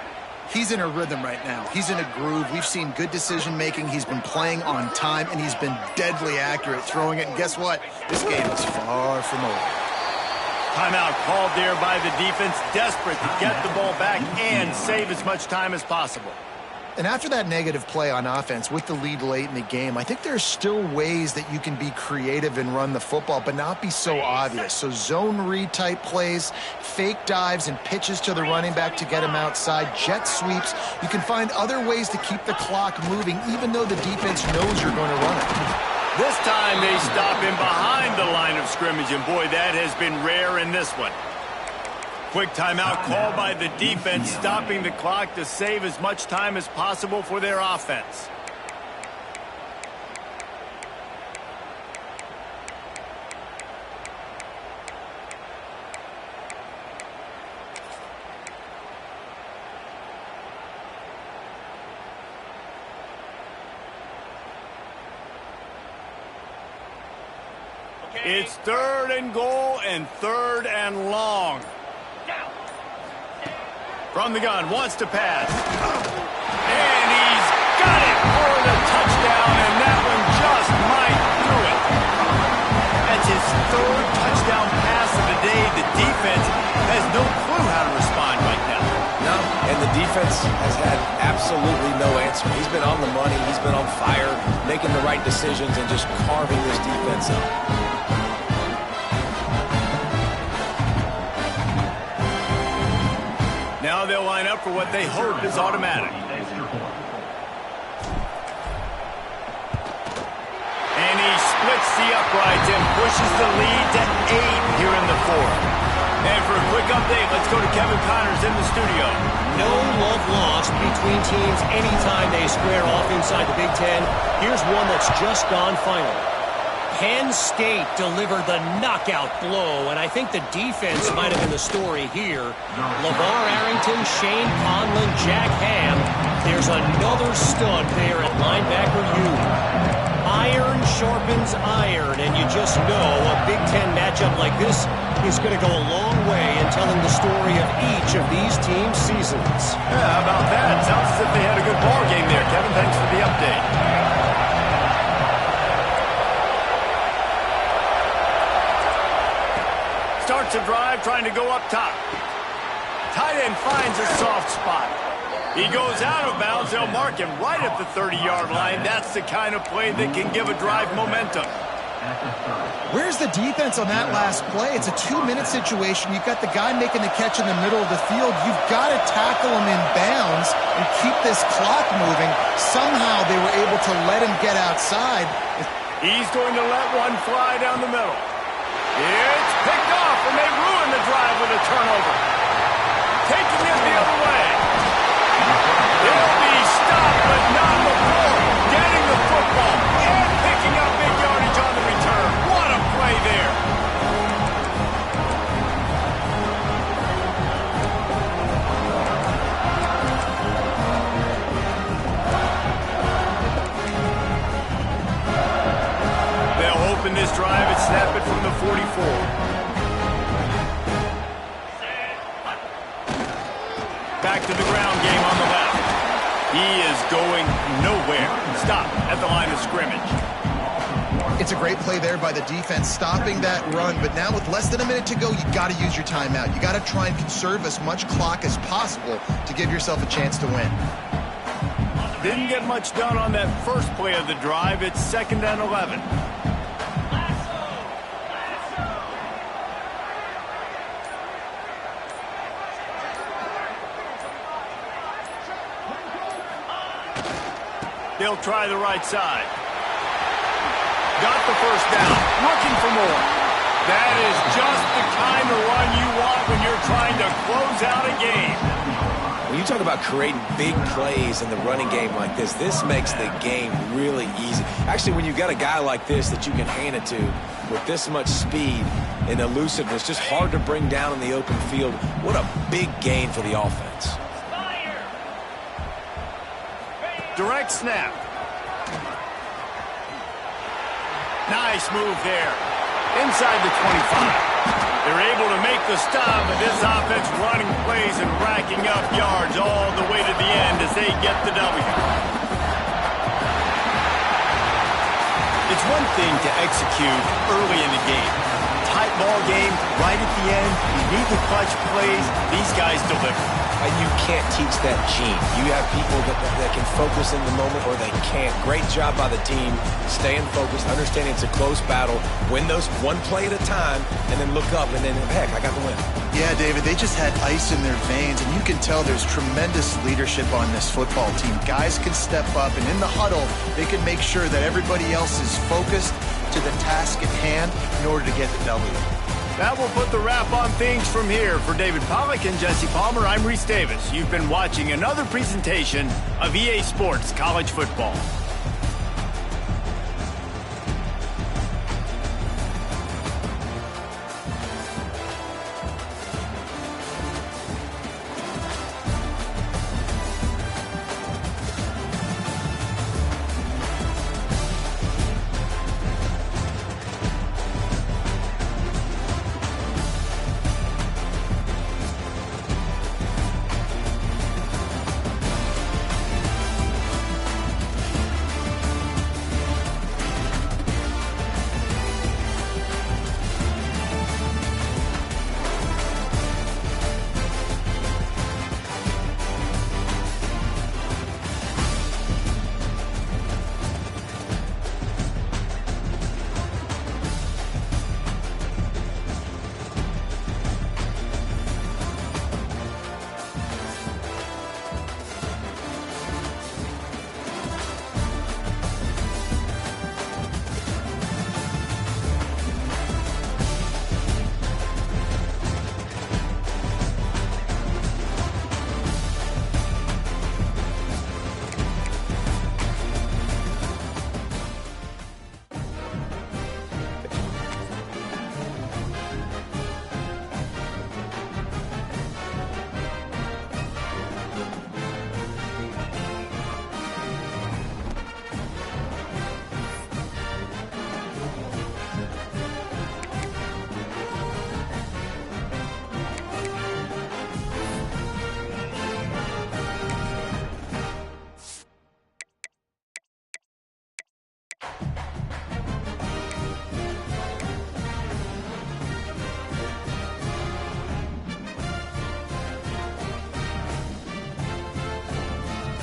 he's in a rhythm right now. He's in a groove. We've seen good decision-making. He's been playing on time, and he's been deadly accurate throwing it. And guess what? This game is far from over. Timeout called there by the defense, desperate to get the ball back and save as much time as possible. And after that negative play on offense with the lead late in the game, I think there's still ways that you can be creative and run the football, but not be so obvious. So zone read type plays, fake dives and pitches to the running back to get him outside, jet sweeps. You can find other ways to keep the clock moving, even though the defense knows you're going to run it. This time they stop him behind the line of scrimmage, and boy, that has been rare in this one. Quick timeout called by the defense, stopping the clock to save as much time as possible for their offense. It's 3rd and goal and 3rd and long. From the gun, wants to pass. And he's got it for the touchdown, and that one just might do it. That's his 3rd touchdown pass of the day. The defense has no clue how to respond right now. No, and the defense has had absolutely no answer. He's been on the money. He's been on fire, making the right decisions and just carving this defense up. Now they'll line up for what they hope is automatic. And he splits the uprights and pushes the lead to 8 here in the 4th. And for a quick update, let's go to Kevin Connors in the studio. No love lost between teams anytime they square off inside the Big Ten. Here's one that's just gone final. Penn State delivered the knockout blow, and I think the defense might have been the story here. LeVar Arrington, Shane Conlon, Jack Ham. There's another stud there at linebacker U. Iron sharpens iron, and you just know a Big Ten matchup like this is going to go a long way in telling the story of each of these teams' seasons. Yeah, how about that? Sounds as if they had a good ball game there, Kevin. Thanks for the update. Starts a drive trying to go up top. Tight end finds a soft spot. He goes out of bounds. They'll mark him right at the 30-yard line. That's the kind of play that can give a drive momentum. Where's the defense on that last play? It's a 2-minute situation. You've got the guy making the catch in the middle of the field. You've got to tackle him in bounds and keep this clock moving. Somehow they were able to let him get outside. He's going to let one fly down the middle. It's picked off, and they ruin the drive with a turnover. Taking it the other way. They'll be stopped, but not before getting the football and picking up big yardage on the return. What a play there. They'll open this drive and snap it from the 44. Back to the ground game on the left. He is going nowhere. Stop at the line of scrimmage. It's a great play there by the defense, stopping that run. But now with less than a minute to go, you got to use your timeout. You got to try and conserve as much clock as possible to give yourself a chance to win. Didn't get much done on that first play of the drive. It's 2nd and 11. They'll try the right side. Got the first down. Looking for more. That is just the kind of run you want when you're trying to close out a game. When you talk about creating big plays in the running game like this makes the game really easy. Actually, when you've got a guy like this that you can hand it to with this much speed and elusiveness, just hard to bring down in the open field, what a big gain for the offense. Direct snap. Nice move there. Inside the 25. They're able to make the stop, but this offense running plays and racking up yards all the way to the end as they get the W. It's one thing to execute early in the game. Tight ball game, right at the end, you need the clutch plays. These guys deliver. And you can't teach that gene. You have people that can focus in the moment or they can't. Great job by the team, staying focused, understanding it's a close battle, win those one play at a time, and then look up, and then, heck, I got the win. Yeah, David, they just had ice in their veins, and you can tell there's tremendous leadership on this football team. Guys can step up, and in the huddle, they can make sure that everybody else is focused to the task at hand in order to get the W. That will put the wrap on things from here. For David Pollack and Jesse Palmer, I'm Reese Davis. You've been watching another presentation of EA Sports College Football.